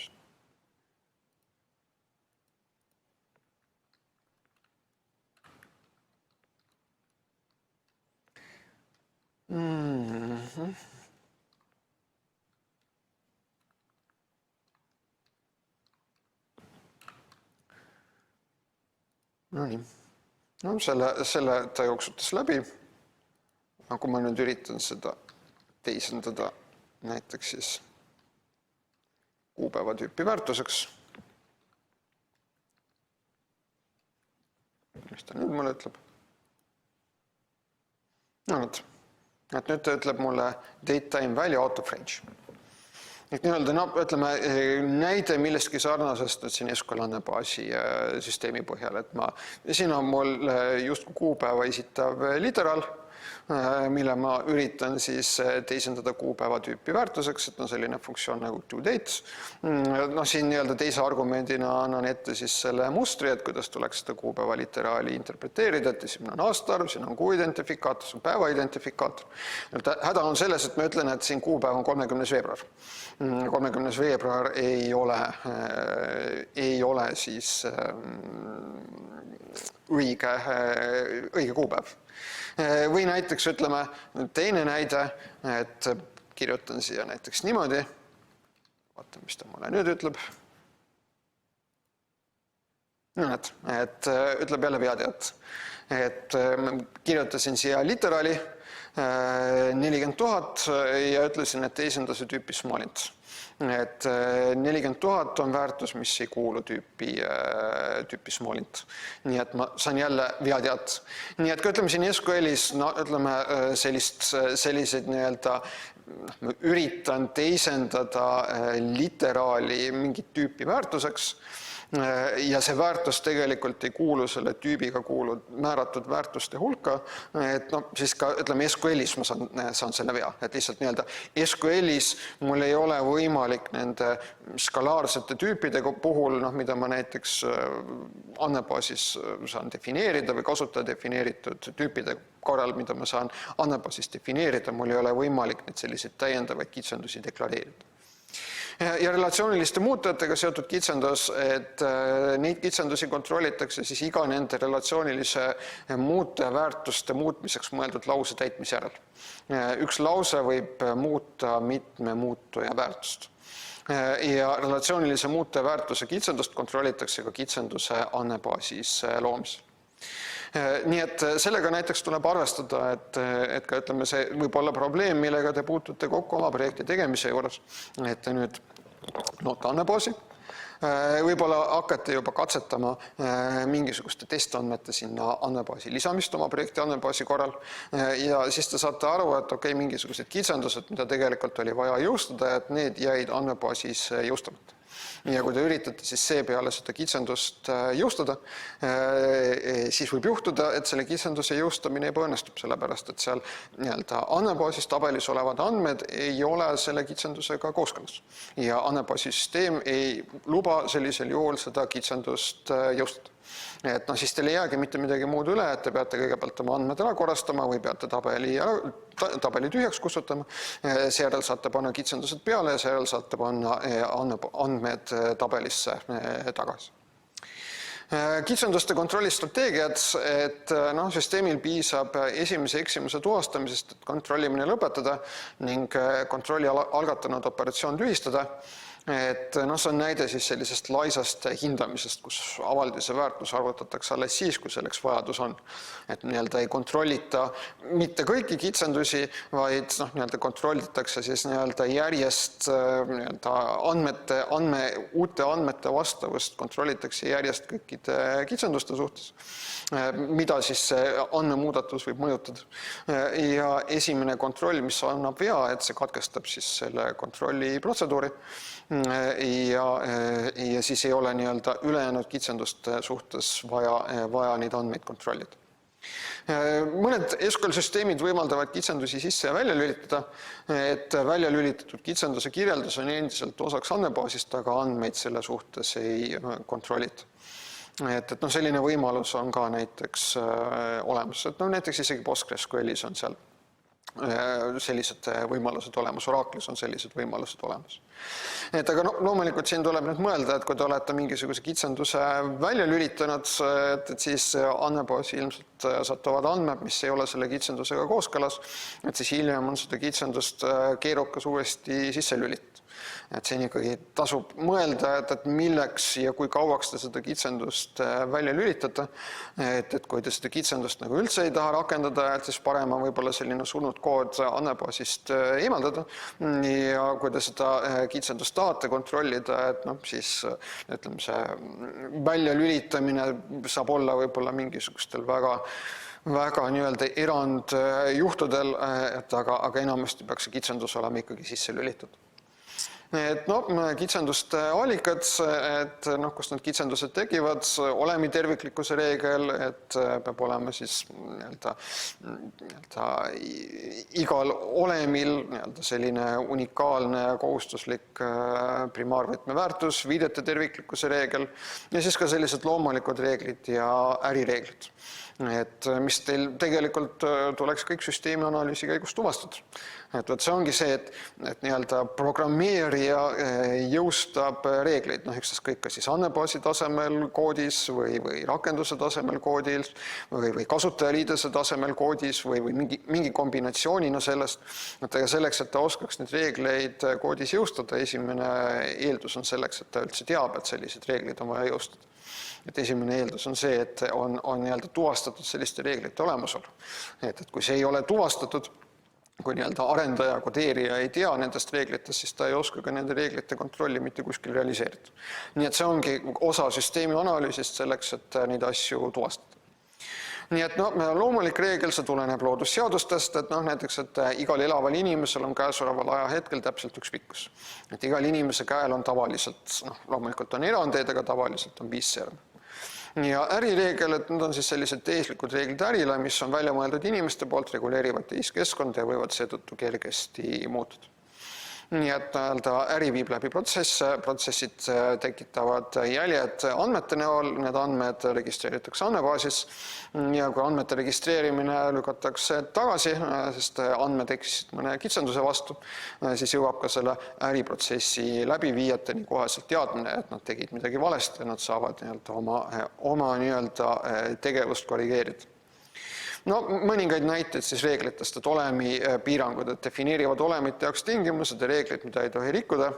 Selle ta jooksutas läbi, aga kui ma nüüd üritan seda teisendada näiteks siis kuupäeva tüüpi väärtuseks, mis ta nüüd mulle ütleb? Et nüüd ta ütleb mulle datetime value out of range. Et näide millestki sarnasest siin SQL andmebaasi süsteemi põhjal, et siin on mul justkui kuupäeva esitav literaal, mille ma üritan siis teisendada kuupäeva tüüpi väärtuseks, et selline funktsioon nagu toDate. Siin teise argumendina annan ette siis selle mustri, et kuidas tuleks seda kuupäeva literaali interpreteerida, et siin on aastaarv, siin on kuu identifikaator, siin on päeva identifikaator. Häda on selles, et ma ütlen, et siin kuupäev on 30. veebruar. 30. veebruar ei ole siis õige kuupäev. Või näiteks teine näide, et kirjutan siia näiteks niimoodi, vaatame, mis ta mulle nüüd ütleb. Et ütleb jälle veateat, et kirjutasin siia literaali 40 000 ja ütlesin, et teisendase tüüpi smallint. Et 40 000 on väärtus, mis ei kuulu tüüpi smallint. Nii et ma saan jälle veateat. Nii et kui siin SQLis selliseid üritan teisendada literaali mingit tüüpi väärtuseks ja see väärtus tegelikult ei kuulu selle tüübiga määratud väärtuste hulka, et siis ka ütleme SQL-is ma saan selle vea, et lihtsalt nii-öelda SQL-is mul ei ole võimalik nende skalaarsete tüüpide puhul, mida ma näiteks andmebaasis saan defineerida või kasutada defineeritud tüüpide korral, mida ma saan andmebaasis defineerida, mul ei ole võimalik neid selliseid täiendavaid kitsendusi deklareerida. Ja relatsiooniliste muutujatega seotud kitsendus, et neid kitsendusi kontrollitakse siis iga nende relatsioonilise muutuja väärtuste muutmiseks mõeldud lause täitmise järel. Üks lause võib muuta mitme muutuja väärtust. Ja relatsioonilise muutuja väärtuse kitsendust kontrollitakse ka kitsenduse andmebaasis loomisel. Nii et sellega näiteks tuleb arvestada, et ka ütleme, see võib olla probleem, millega te puutute kokku oma projekti tegemise juures, et te nüüd loote andmebaasi, võib-olla hakkate juba katsetama mingisuguste testandmete sinna andmebaasi lisamist oma projekti andmebaasi korral ja siis te saate aru, et mingisugused kitsendused, mida tegelikult oli vaja jõustada, et need jäid andmebaasis jõustamata. Ja kui te üritate siis seepeale seda kitsendust jõustada, siis võib juhtuda, et selle kitsenduse jõustamine ebaõnnestub, sellepärast et seal andmebaasis tabelis olevad andmed ei ole selle kitsendusega kooskõlas. Ja andmebaasisüsteem ei luba sellisel juhul seda kitsendust jõustada. Et siis teil ei jäägi mitte midagi muud üle, et te peate kõigepealt oma andmed ära korrastama või peate tabeli tühjaks kustutama, seejärel saate panna kitsendused peale ja seejärel saate panna andmed tabelisse tagasi. Kitsenduste kontrollistrateegiad, et süsteemil piisab esimese eksimuse tuvastamisest, et kontrollimine lõpetada ning kontrolli algatanud operatsioon tühistada. Et see on näide siis sellisest laisast hindamisest, kus avaldise väärtus arvutatakse alles siis, kui selleks vajadus on. Et ei kontrollita mitte kõiki kitsendusi, vaid kontrollitakse siis järjest uute andmete vastavust, kontrollitakse järjest kõikide kitsenduste suhtes, mida siis see andmemuudatus võib mõjutada. Ja esimene kontroll, mis annab vea, et see katkestab siis selle kontrolli protseduuri, ja siis ei ole ülejäänud kitsenduste suhtes vaja neid andmeid kontrollida. Mõned SQL-süsteemid võimaldavad kitsendusi sisse ja välja lülitada, et välja lülitatud kitsenduse kirjeldus on endiselt osaks andmebaasist, aga andmeid selle suhtes ei kontrollita. Et selline võimalus on ka näiteks olemas, et näiteks isegi PostgreSQL-is on seal sellised võimalused olemas, Oracle'is on sellised võimalused olemas. Aga loomulikult siin tuleb nüüd mõelda, et kui te olete mingisuguse kitsenduse välja lülitanud, et siis andmebaasi ilmselt satuvad andmed, mis ei ole selle kitsendusega kooskõlas, et siis hiljem on seda kitsendust keerukas uuesti sisse lülitada. Et siin ikkagi tasub mõelda, et milleks ja kui kauaks te seda kitsendust välja lülitada, et kui te seda kitsendust üldse ei taha rakendada, et siis parem on võib-olla selline surnud kood andmebaasist eemaldada ja kui te seda kitsendust tahate kontrollida, et siis ütleme see välja lülitamine saab olla võib-olla mingisugustel väga erandjuhtudel, aga enamasti peaks see kitsendus olema ikkagi sisse lülitatud. Et kitsenduste allikad, et kus need kitsendused tegivad, olemi terviklikkuse reegel, et peab olema siis igal olemil selline unikaalne kohustuslik primaarvõtmeväärtus, viidete terviklikkuse reegel ja siis ka sellised loomulikud reeglid ja ärireeglid. Et mis teil tegelikult tuleks kõik süsteemi analüüsi käigus tuvastada. Et see ongi see, et programmeerija jõustab reegleid, ükskõik ka siis andmebaasi tasemel koodis või rakenduse tasemel koodis või kasutajaliidese tasemel koodis või mingi kombinatsioonina sellest. Aga selleks, et ta oskaks neid reegleid koodis jõustada, esimene eeldus on selleks, et ta üldse teab, et sellised reeglid on vaja jõustada. Et esimene eeldus on see, et on tuvastatud selliste reeglite olemasolu. Et kui see ei ole tuvastatud, kui arendaja, kodeerija ei tea nendest reeglitest, siis ta ei oska ka nende reeglite kontrolli mitte kuskil realiseerida. Nii et see ongi osa süsteemi analüüsist selleks, et neid asju tuvastada. Nii et loomulik reegel, see tuleneb loodusseadustest, et näiteks, et igal elaval inimesel on käesoleval ajahetkel täpselt üks pikkus. Et igal inimese käel on tavaliselt, loomulikult on erandeid, aga tavaliselt on 5 sõrme. Ja ärireegel, et need on siis sellised teislikud reeglid ärile, mis on välja mõeldud inimeste poolt, reguleerivad tehiskeskkonda ja võivad seetõttu kergesti muutuda. Nii et äri viib läbi protsesse, protsessid tekitavad jäljed andmete näol, need andmed registreeritakse andmebaasis ja kui andmete registreerimine lükatakse tagasi, sest andmed eksisid mõne kitsenduse vastu, siis jõuab ka selle äriprotsessi läbiviijateni koheselt teadmine, et nad tegid midagi valesti ja nad saavad oma tegevust korrigeerida. Mõningaid näiteid siis reeglitest, et olemi piirangud, et defineerivad olemite jaoks tingimused ja reeglid, mida ei tohi rikkuda.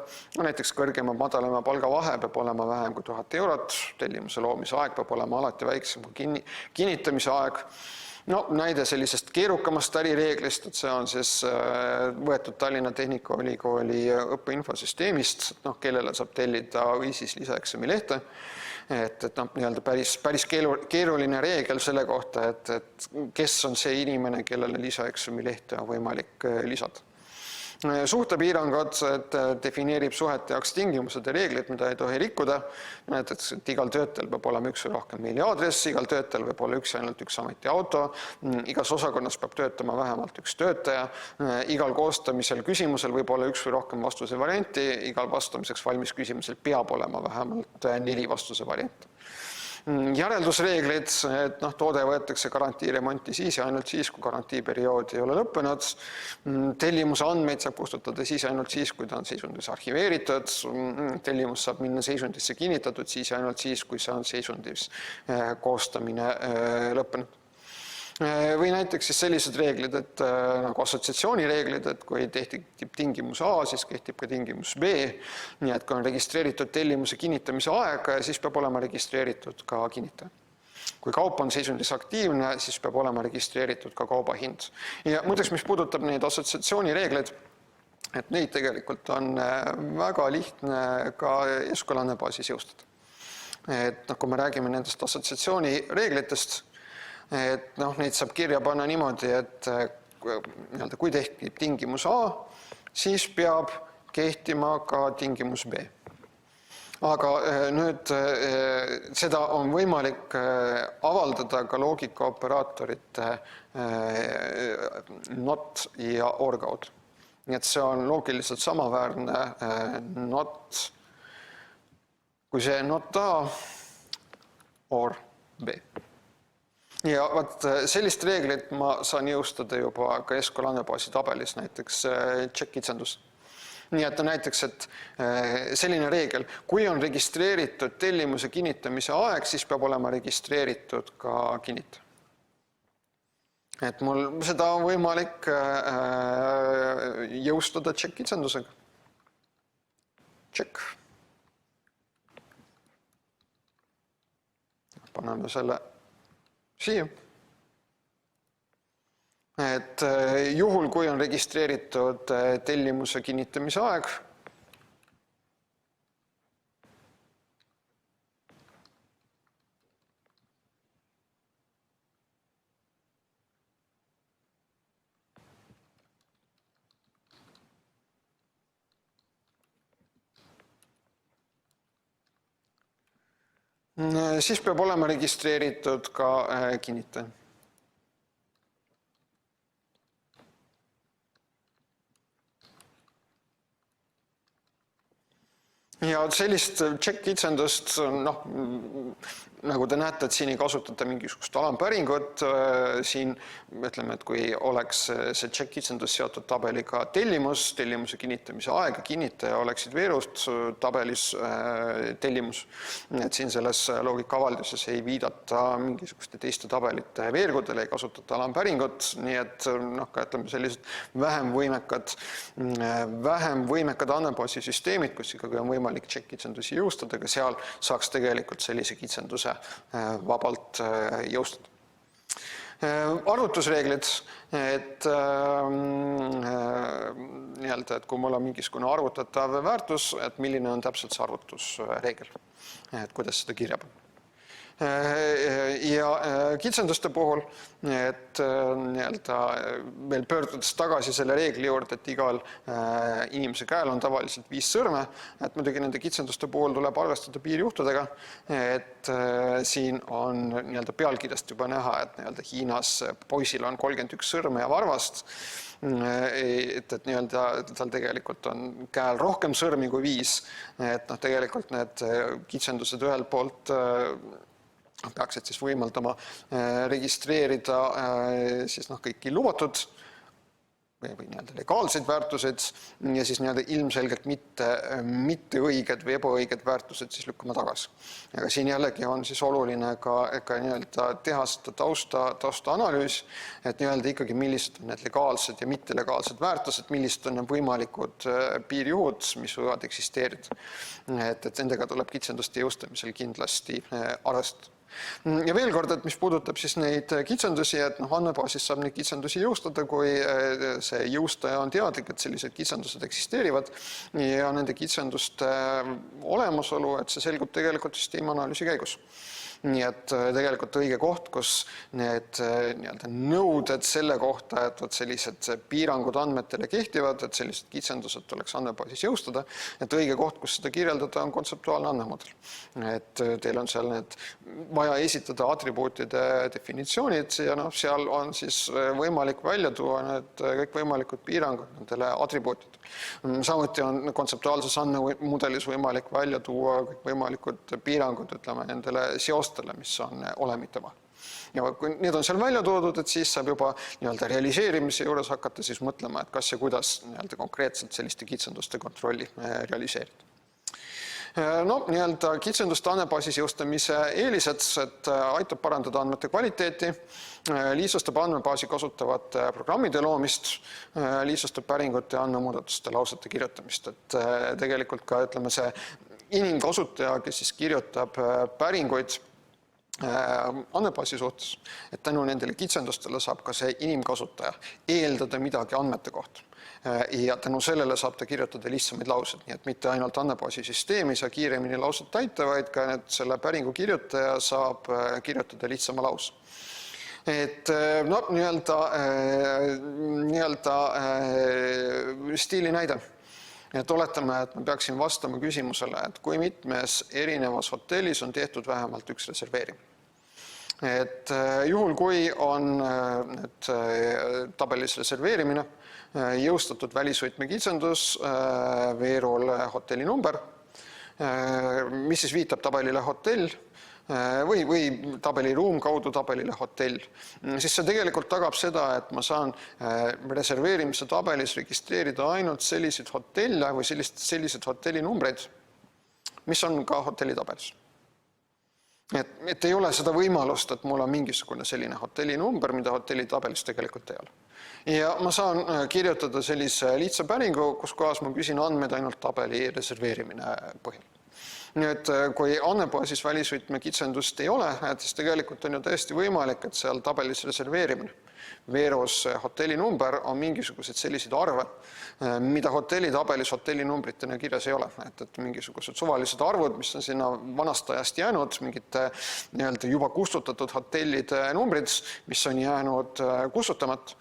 Näiteks kõrgema madalama palgavahe peab olema vähem kui 1000 eurot, tellimuse loomise aeg peab olema alati väiksem kui kinnitamise aeg. Näide sellisest keerukamast ärireeglist, et see on siis võetud Tallinna Tehnikaülikooli õppeinfosüsteemist, kellele saab tellida või siis lisaeksami lehte. Et päris keeruline reegel selle kohta, et kes on see inimene, kellele lisaeksami lehte on võimalik lisada. Suhtepiirangud, et defineerib suhete jaoks tingimused ja reeglid, mida ei tohi rikkuda. Näiteks, et igal töötajal peab olema üks või rohkem meiliaadress, igal töötajal võib olla ainult üks ametiauto, igas osakonnas peab töötama vähemalt üks töötaja, igal koostamisel küsimusel võib olla üks või rohkem vastuse varianti, igal vastamiseks valmis küsimusel peab olema vähemalt 4 vastuse varianti. Järeldusreeglid, et toode võetakse garantiiremonti siis ja ainult siis, kui garantiiperiood ei ole lõppenud. Tellimuse andmeid saab kustutada siis ainult siis, kui ta on seisundis arhiveeritud. Tellimus saab minna seisundisse kinnitatud siis ja ainult siis, kui see on seisundis koostamine lõppenud. Või näiteks siis sellised reeglid, et nagu assotsiatsioonireeglid, et kui kehtib tingimus A, siis kehtib ka tingimus B. Nii et kui on registreeritud tellimuse kinnitamise aeg, siis peab olema registreeritud ka kinnitaja. Kui kaup on seisundis aktiivne, siis peab olema registreeritud ka kauba hind. Ja muideks, mis puudutab neid assotsiatsioonireegleid, et neid tegelikult on väga lihtne ka SQL andmebaasis jõustada. Et kui me räägime nendest assotsiatsioonireeglitest, et neid saab kirja panna niimoodi, et kui tekib tingimus A, siis peab kehtima ka tingimus B. Aga nüüd seda on võimalik avaldada ka loogikaoperaatorite not ja or kaudu. Nii et see on loogiliselt samaväärne not, kui see not A, or B. Ja sellist reeglit ma saan jõustada juba ka SQL andmebaasi tabelis, näiteks check-kitsendus. Nii et näiteks, et selline reegel, kui on registreeritud tellimuse kinnitamise aeg, siis peab olema registreeritud ka kinnitaja. Et mul seda on võimalik jõustada check-kitsendusega. Check. Paneme selle siia. Et juhul, kui on registreeritud tellimuse kinnitamise aeg, siis peab olema registreeritud ka kinnitaja. Ja sellist check-kitsendust, nagu te näete, et siin ei kasutata mingisugust alampäringut. Siin ütleme, et kui oleks see check-kitsendus seotud tabeliga tellimus, tellimuse kinnitamise aeg ja kinnitaja oleksid veerust tabelis tellimus. Et siin selles loogikaavalduses ei viidata mingisuguste teiste tabelite veergudele, ei kasutata alampäringut. Nii et ka ütleme sellised vähem võimekad andmebaasi süsteemid, kus ikkagi on võimalik check-kitsendusi jõustada, aga seal saaks tegelikult sellise kitsenduse vabalt jõustada. Arvutusreeglid, et kui mul on mingisugune arvutatav väärtus, et milline on täpselt see arvutusreegel, et kuidas seda kirja panna. Ja kitsenduste puhul, et veel pöördudes tagasi selle reegli juurde, et igal inimese käel on tavaliselt 5 sõrme, et muidugi nende kitsenduste puhul tuleb arvestada piirjuhtudega, et siin on pealkirjast juba näha, et Hiinas poisil on 31 sõrme ja varvast, et tal tegelikult on käel rohkem sõrmi kui 5, et tegelikult need kitsendused ühelt poolt peaksid siis võimaldama registreerida siis kõiki lubatud või legaalseid väärtuseid ja siis ilmselgelt mitte õiged või ebaõiged väärtused siis lükkama tagasi. Aga siin jällegi on siis oluline ka teha seda taustaanalüüs, et ikkagi millised on need legaalsed ja mittelegaalsed väärtused, millised on need võimalikud piirjuhud, mis võivad eksisteerida. Et nendega tuleb kitsenduste jõustamisel kindlasti arvestada. Ja veel kord, et mis puudutab siis neid kitsendusi, et andmebaasis saab neid kitsendusi jõustada, kui see jõustaja on teadlik, et sellised kitsendused eksisteerivad ja nende kitsenduste olemasolu, et see selgub tegelikult süsteemianalüüsi käigus. Nii et tegelikult õige koht, kus need nõuded selle kohta, et sellised piirangud andmetele kehtivad, et sellised kitsendused tuleks andmebaasis jõustada, et õige koht, kus seda kirjeldada, on kontseptuaalne andmemudel. Et teil on seal vaja esitada atribuutide definitsioonid ja seal on siis võimalik välja tuua need kõik võimalikud piirangud nendele atribuutidele. Samuti on kontseptuaalses andmemudelis võimalik välja tuua kõik võimalikud piirangud, nendele seostele, mis on olemite vahel. Ja kui need on seal välja toodud, et siis saab juba realiseerimise juures hakata siis mõtlema, et kas ja kuidas konkreetselt selliste kitsenduste kontrolli realiseerida. Kitsenduste andmebaasis jõustamise eelised, et aitab parandada andmete kvaliteeti, lihtsustab andmebaasi kasutavate programmide loomist, lihtsustab päringute ja andmemuudatuste lausete kirjutamist. Et tegelikult ka see inimkasutaja, kes siis kirjutab päringuid andmebaasi suhtes, et tänu nendele kitsendustele saab ka see inimkasutaja eeldada midagi andmete kohta. Ja tänu sellele saab ta kirjutada lihtsamaid lauseid, nii et mitte ainult andmebaasi süsteemi saa kiiremini lauset täita, vaid ka selle päringu kirjutaja saab kirjutada lihtsama lause. Et stiili näide. Et oletame, et ma peaksin vastama küsimusele, et kui mitmes erinevas hotellis on tehtud vähemalt üks reserveerimine. Et juhul, kui on tabelis reserveerimine, jõustatud välisvõtme kitsendus, veerul hotelli number, mis siis viitab tabelile hotell või tabeliruum kaudu tabelile hotell, siis see tegelikult tagab seda, et ma saan reserveerimise tabelis registreerida ainult selliseid hotelle või sellised hotellinumbreid, mis on ka hotellitabelis. Et ei ole seda võimalust, et mul on mingisugune selline hotellinumber, mida hotellitabelis tegelikult ei ole. Ja ma saan kirjutada sellise lihtsa päringu, kus kohas ma küsin andmeid ainult tabeli reserveerimine põhjal. Nüüd, kui andmebaasis välisvõtme kitsendust ei ole, siis tegelikult on ju täiesti võimalik, et seal tabelis reserveerimine veerus hotellinumber on mingisugused sellised arve, mida hotellitabelis hotellinumbritena kirjas ei ole. Et mingisugused suvalised arvud, mis on sinna vanast ajast jäänud, mingite juba kustutatud hotellide numbrid, mis on jäänud kustutamata.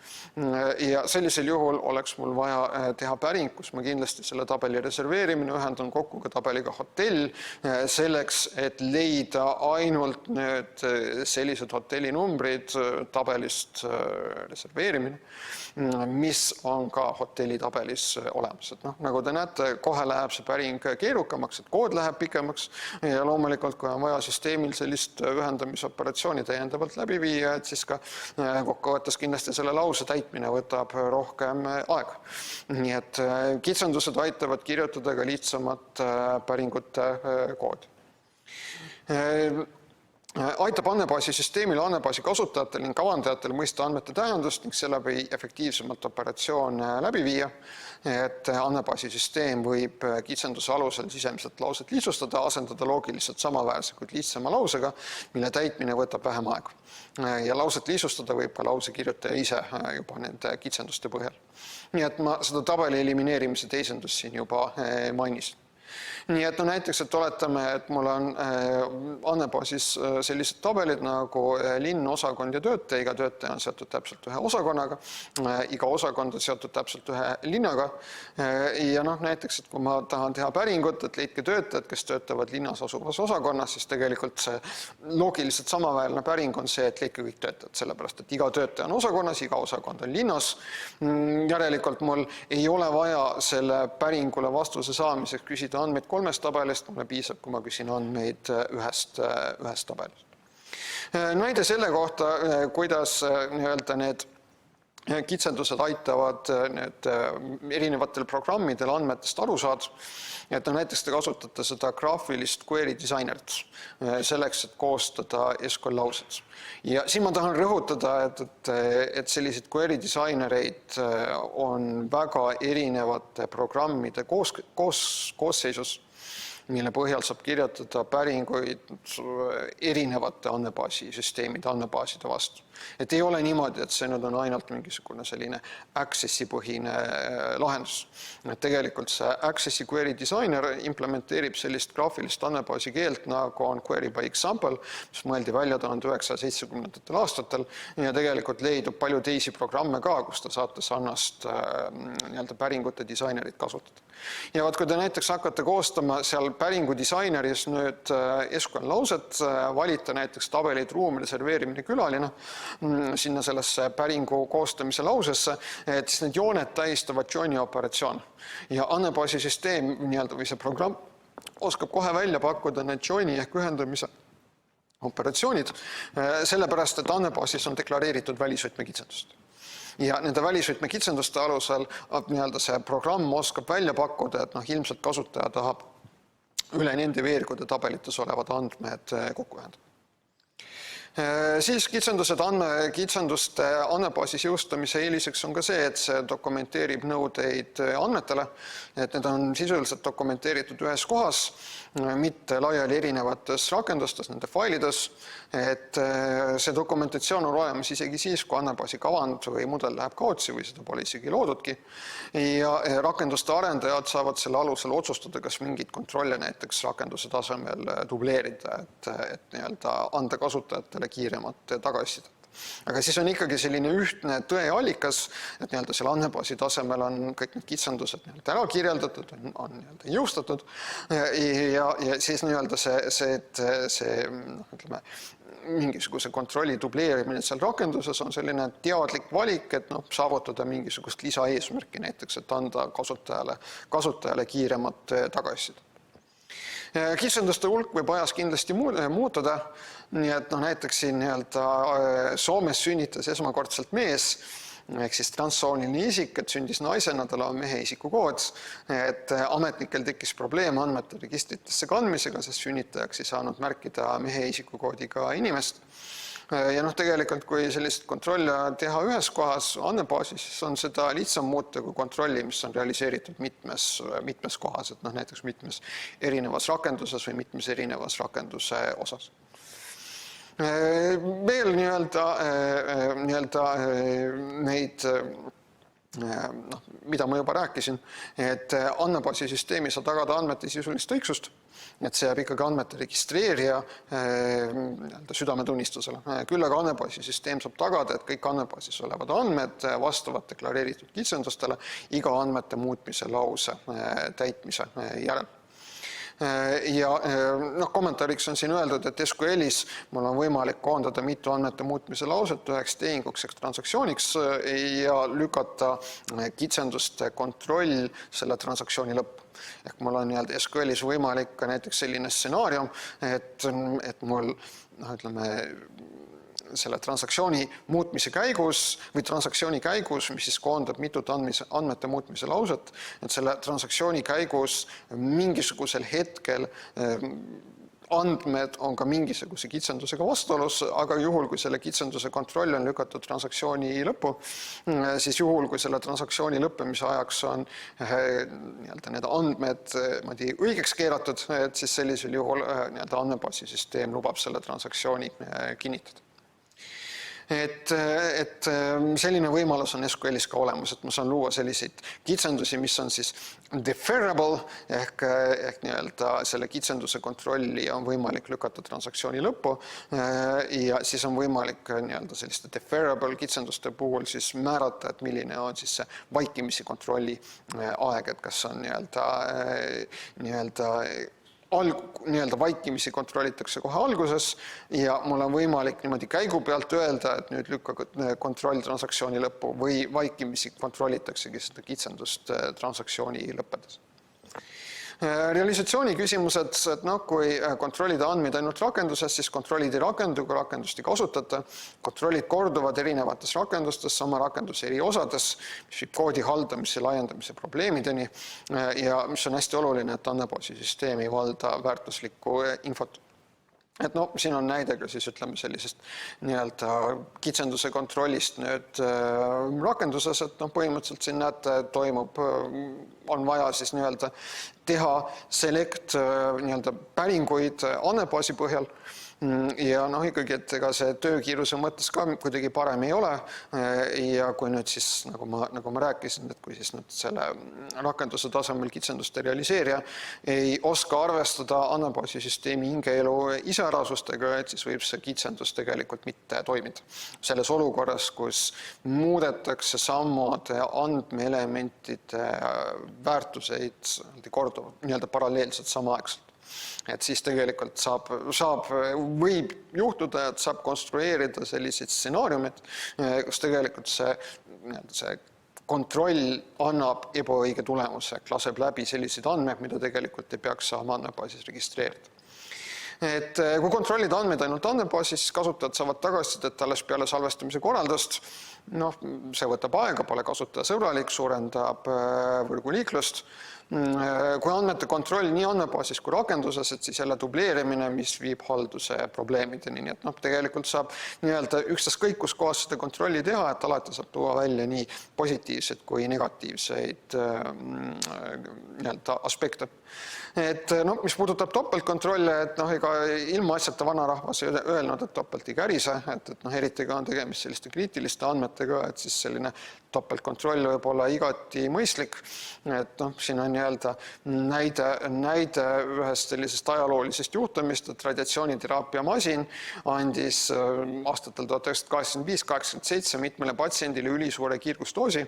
Ja sellisel juhul oleks mul vaja teha päring, kus ma kindlasti selle tabeli reserveerimine ühendan kokku ka tabeliga hotell, selleks, et leida ainult need sellised hotellinumbrid tabelist reserveerimine, mis on ka hotellitabelis olemas. Et nagu te näete, kohe läheb see päring keerukamaks, et kood läheb pikemaks ja loomulikult, kui on vaja süsteemil sellist ühendamisoperatsiooni täiendavalt läbi viia, et siis ka kokkuvõttes kindlasti selle lause täitmine võtab rohkem aega. Nii et kitsendused aitavad kirjutada ka lihtsamat päringute koodi. Aitab andmebaasi süsteemile, andmebaasi kasutajatel ning kavandajatel mõista andmete tähendust ning seeläbi efektiivsemalt operatsioon läbi viia. Et andmebaasi süsteem võib kitsenduse alusel sisemiselt lauset lihtsustada, asendada loogiliselt samaväärse, kuid lihtsama lausega, mille täitmine võtab vähem aega. Ja lauset lihtsustada võib ka lause kirjutaja ise juba nende kitsenduste põhjal. Nii et ma seda tabeli elimineerimise teisendust siin juba mainisin. Nii et näiteks, et oletame, et mul on andmebaasis sellised tabelid nagu linn, osakond ja töötaja, iga töötaja on seotud täpselt ühe osakonnaga, iga osakond on seotud täpselt ühe linnaga ja näiteks, et kui ma tahan teha päringut, et leidke töötajad, kes töötavad linnas asuvas osakonnas, siis tegelikult see loogiliselt samaväärne päring on see, et leidke kõik töötajad, sellepärast, et iga töötaja on osakonnas, iga osakond on linnas. Järelikult mul ei ole vaja selle päringule vastuse saamiseks küsida andmeid 3 tabelist, mulle piisab, kui ma küsin andmeid ühest tabelist. Näide selle kohta, kuidas need kitsendused aitavad erinevatel programmidel andmetest aru saada. Et näiteks te kasutate seda graafilist query designerit selleks, et koostada SQL laused. Ja siin ma tahan rõhutada, et sellised query designereid on väga erinevate programmide koosseisus, mille põhjal saab kirjutada päringuid erinevate andmebaasisüsteemide andmebaaside vastu. Et ei ole niimoodi, et see nüüd on ainult mingisugune selline accessi põhine lahendus. Et tegelikult see accessi query designer implementeerib sellist graafilist andmebaasi keelt, nagu on query by example, mis mõeldi välja 1970. aastatel ja tegelikult leidub palju teisi programme ka, kus te saate sarnast päringute disainerit kasutada. Ja kui te näiteks hakkate koostama seal päringu disaineris nüüd SQL lauset, valite näiteks tabelid ruum, reserveerimine, külaline sinna sellesse päringu koostamise lausesse, et siis need jooned tähistavad join'i operatsioon. Ja andmebaasisüsteem või see programm oskab kohe välja pakkuda need join'i ehk ühendamise operatsioonid, sellepärast, et andmebaasis on deklareeritud välisvõtmekitsendust. Ja nende välisvõtmekitsenduste alusel see programm oskab välja pakkuda, et ilmselt kasutaja tahab üle nende veergude tabelites olevad andmed kokku ühendada. Siis kitsenduste andmebaasis jõustamise eeliseks on ka see, et see dokumenteerib nõudeid andmetele, et need on sisuliselt dokumenteeritud ühes kohas, mitte laiali erinevates rakendustes, nende failides, et see dokumentatsioon on olemas isegi siis, kui andmebaasi kavand või mudel läheb kaotsi või seda pole isegi loodudki. Ja rakenduste arendajad saavad selle alusel otsustada, kas mingid kontrolle näiteks rakenduse tasemel dubleerida, et anda kasutajatele kiiremat tagasisidet. Aga siis on ikkagi selline ühtne tõeallikas, et seal andmebaasi tasemel on kõik need kitsendused ära kirjeldatud, on jõustatud ja siis see mingisuguse kontrolli dubleerimine seal rakenduses on selline teadlik valik, et saavutada mingisugust lisaeesmärki näiteks, et anda kasutajale kiiremat tagasisidet. Kitsenduste hulk võib ajas kindlasti muutuda, nii et näiteks siin Soomes sünnitas esmakordselt mees, ehk siis transsooniline isik, et sündis naisena, tal on mehe isikukood, et ametnikel tekkis probleem andmete registritesse kandmisega, sest sünnitajaks ei saanud märkida mehe isikukoodiga inimest. Ja tegelikult, kui sellist kontrolli teha ühes kohas andmebaasis, siis on seda lihtsam muuta kui kontrolli, mis on realiseeritud mitmes kohas, et näiteks mitmes erinevas rakenduses või mitmes erinevas rakenduse osas. Veel neid, mida ma juba rääkisin, et andmebaasisüsteemi saab tagada andmete sisulist õigsust, et see jääb ikkagi andmete registreerija südametunnistusele. Küll aga andmebaasisüsteem saab tagada, et kõik andmebaasis olevad andmed vastavad deklareeritud kitsendustele iga andmete muutmise lause täitmise järel. Ja kommentaariks on siin öeldud, et SQL-is mul on võimalik koondada mitu andmete muutmise lauset üheks tehinguks ehk transaktsiooniks ja lükata kitsenduste kontroll selle transaktsiooni lõppu. Ehk mul on SQL-is võimalik ka näiteks selline stsenaarium, et mul selle transaktsiooni muutmise käigus või transaktsiooni käigus, mis siis koondab mitut andmete muutmise lauset, et selle transaktsiooni käigus mingisugusel hetkel andmed on ka mingisuguse kitsendusega vastuolus, aga juhul, kui selle kitsenduse kontroll on lükatud transaktsiooni lõppu, siis juhul, kui selle transaktsiooni lõppemise ajaks on need andmed õigeks keeratud, et siis sellisel juhul andmebaasisüsteem lubab selle transaktsiooni kinnitada. et selline võimalus on SQLis ka olemas, et ma saan luua selliseid kitsendusi, mis on siis deferrable ehk nii-öelda selle kitsenduse kontrolli on võimalik lükata transaktsiooni lõppu ja siis on võimalik nii-öelda selliste deferrable kitsenduste puhul siis määrata, et milline on siis see vaikimisi kontrolli aeg, et kas on nii-öelda vaikimisi kontrollitakse kohe alguses ja mul on võimalik niimoodi käigu pealt öelda, et nüüd lükka kontroll transaktsiooni lõppu või vaikimisi kontrollitaksegi seda kitsendust transaktsiooni lõppedes. Realisatsiooni küsimused, et kui kontrollida andmeid ainult rakenduses, siis kontrollid ei rakendu, kui rakendust ei kasutata. Kontrollid korduvad erinevates rakendustes, sama rakenduse eri osades, mis viib koodi haldamise ja laiendamise probleemideni ja mis on hästi oluline, et andmebaasi süsteem ei valda väärtuslikku infot. Et siin on näide ka siis ütleme sellisest nii-öelda kitsenduse kontrollist nüüd rakenduses, et põhimõtteliselt siin näete, toimub, on vaja siis nii-öelda teha select nii-öelda päringuid andmebaasi põhjal ja ikkagi, et ega see töökiiruse mõttes ka kuidagi parem ei ole ja kui nüüd siis, nagu ma rääkisin, et kui siis nüüd selle rakenduse tasemel kitsenduste realiseerija ei oska arvestada andmebaasi süsteemi hingeelu iseärasustega, et siis võib see kitsendus tegelikult mitte toimida. Selles olukorras, kus muudetakse samade andmeelementide väärtuseid korduvalt, nii-öelda paralleelselt samaaegselt. Et siis tegelikult võib juhtuda, et saab konstrueerida selliseid stsenaariumid, kus tegelikult see kontroll annab ebaõige tulemuse, laseb läbi selliseid andmeid, mida tegelikult ei peaks saama andmebaasis registreerida. Et kui kontrollida andmeid ainult andmebaasis, siis kasutajad saavad tagasisidet alles peale salvestamise korraldust. See võtab aega, pole kasutajasõbralik, suurendab võrguliiklust. Kui andmete kontroll nii andmebaasis kui rakenduses, et siis jälle dubleerimine, mis viib halduse probleemideni. Nii et tegelikult saab nii-öelda ükstaskõik kus kohas seda kontrolli teha, et alati saab tuua välja nii positiivseid kui negatiivseid nii-öelda aspekte. Et mis puudutab topeltkontrolle, et ega ilma asjata vanarahvas ei öelnud, et topelt ei kärise, et eriti ka on tegemist selliste kriitiliste andmetega, et siis selline topeltkontroll võib olla igati mõistlik. Et siin on nii-öelda näide ühest sellisest ajaloolisest juhtumist, et radiatsiooniteraapia masin andis aastatel 1985-87 mitmele patsiendile ülisuure kiirgusdoosi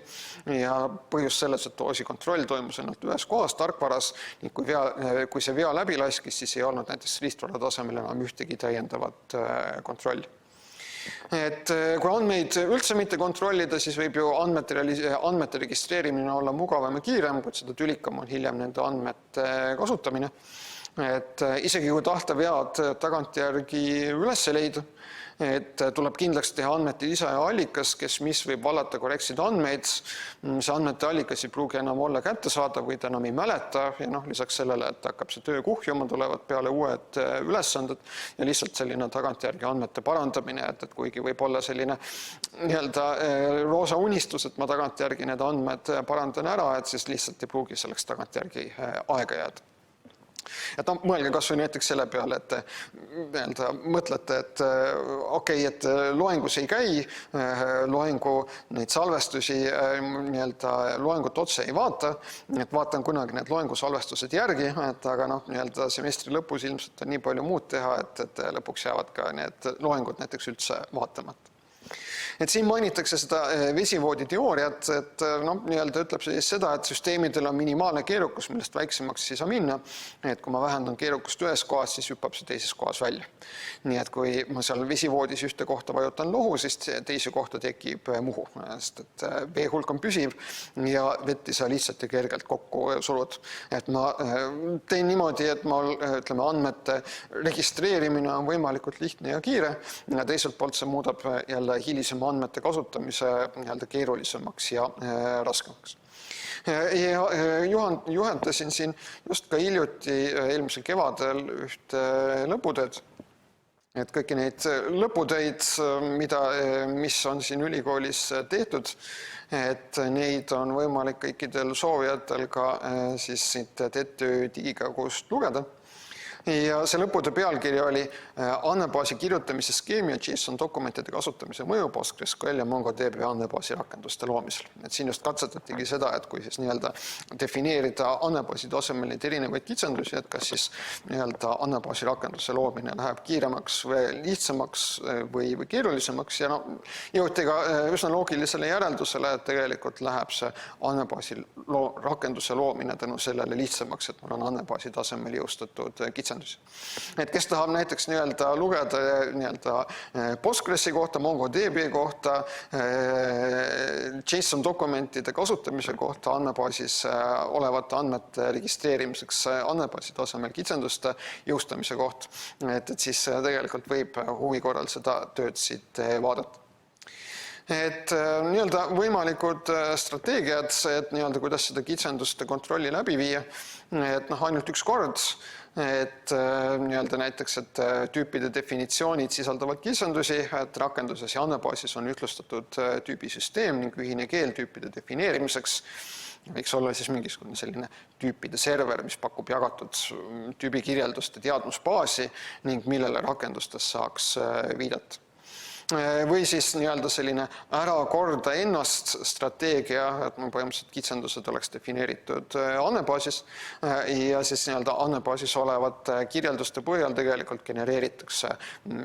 ja põhjus selles, et doosi kontroll toimus ainult ühes kohas tarkvaras ning kui see vea läbi laskis, siis ei olnud näiteks riistvara tasemel enam ühtegi täiendavat kontrolli. Et kui andmeid üldse mitte kontrollida, siis võib ju andmete registreerimine olla mugavam ja kiirem, kuid seda tülikam on hiljem nende andmete kasutamine. Et isegi kui tahta vead tagantjärgi üles leida, et tuleb kindlaks teha andmete isa ja allikas, kes mis võib vallata korrektseid andmeid. See andmete allikas ei pruugi enam olla kättesaadav või ta enam ei mäleta ja lisaks sellele, et hakkab see töö kuhjuma, tulevad peale uued ülesanded ja lihtsalt selline tagantjärgi andmete parandamine, et kuigi võib olla selline nii-öelda roosa unistus, et ma tagantjärgi need andmed parandan ära, et siis lihtsalt ei pruugi selleks tagantjärgi aega jääda. Et mõelge kas või näiteks selle peale, et mõtlete, et okei, et loengus ei käi, loengu neid salvestusi, loengut otse ei vaata, et vaatan kunagi need loengu salvestused järgi, et aga semestri lõpus ilmselt on nii palju muud teha, et lõpuks jäävad ka need loengud näiteks üldse vaatamata. Et siin mainitakse seda vesivoodi teooriat, et ütleb seda, et süsteemidel on minimaalne keerukus, millest väiksemaks ei saa minna. Et kui ma vähendan keerukust ühes kohas, siis hüppab see teises kohas välja. Nii et kui ma seal vesivoodis ühte kohta vajutan lohu, siis teise kohta tekib muhu, sest et vee hulk on püsiv ja vett ei saa lihtsalt ja kergelt kokku surud. Et ma teen niimoodi, et andmete registreerimine on võimalikult lihtne ja kiire ja teiselt poolt see muudab jälle hilisema andmete kasutamise keerulisemaks ja raskemaks. Ja juhendasin siin just ka hiljuti eelmisel kevadel ühte lõputööd. Et kõiki neid lõputöid, mis on siin ülikoolis tehtud, et neid on võimalik kõikidel soovijatel ka siis siit TTÜ digikogust lugeda. Ja see lõputöö pealkiri oli andmebaasi kirjutamise skeemi ja JSON dokumentide kasutamise mõju PostgreSQL ja MongoDB andmebaasi rakenduste loomisel. Et siin just katsetatigi seda, et kui siis nii-öelda defineerida andmebaasi tasemel neid erinevaid kitsendusi, et kas siis nii-öelda andmebaasi rakenduse loomine läheb kiiremaks või lihtsamaks või keerulisemaks ja jõuti ka üsna loogilisele järeldusele, et tegelikult läheb see andmebaasi rakenduse loomine tänu sellele lihtsamaks, et mul on andmebaasi tasemel jõustatud kitsendusi. Et kes tahab näiteks nii-öelda lugeda nii-öelda Postgresi kohta, MongoDB kohta, JSON dokumentide kasutamise kohta andmebaasis olevate andmete registreerimiseks andmebaasi tasemel kitsenduste jõustamise kohta, et siis tegelikult võib huvi korral seda tööd siit vaadata. Et nii-öelda võimalikud strateegiad, et nii-öelda kuidas seda kitsenduste kontrolli läbi viia, et ainult üks kord, et nii-öelda näiteks, et tüüpide definitsioonid sisaldavad kitsendusi, et rakenduses ja andmebaasis on ühtlustatud tüübisüsteem ning ühine keel tüüpide defineerimiseks. Võiks olla siis mingisugune selline tüüpide server, mis pakub jagatud tüübikirjelduste teadmusbaasi ning millele rakendustes saaks viidata. Või siis nii-öelda selline ära korda ennast strateegia, et põhimõtteliselt kitsendused oleks defineeritud andmebaasis ja siis nii-öelda andmebaasis olevate kirjelduste põhjal tegelikult genereeritakse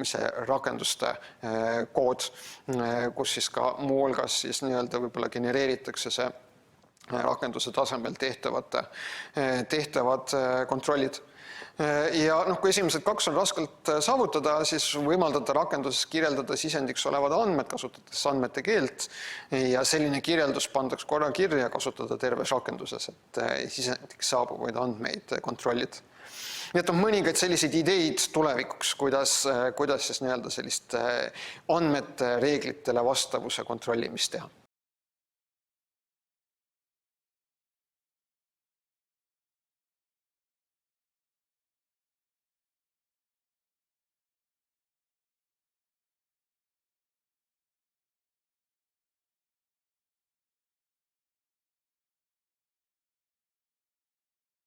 see rakenduste kood, kus siis ka muu hulgas siis nii-öelda võib-olla genereeritakse see rakenduse tasemel tehtavad kontrollid. Ja kui esimesed kaks on raskelt saavutada, siis võimaldada rakenduses kirjeldada sisendiks olevad andmed, kasutades andmete keelt ja selline kirjeldus pandaks korra kirja ja kasutada terves rakenduses, et sisendiks saabuvaid andmeid kontrollida. Nii et on mõningaid selliseid ideid tulevikuks, kuidas siis nii-öelda sellist andmete reeglitele vastavuse kontrollimist teha.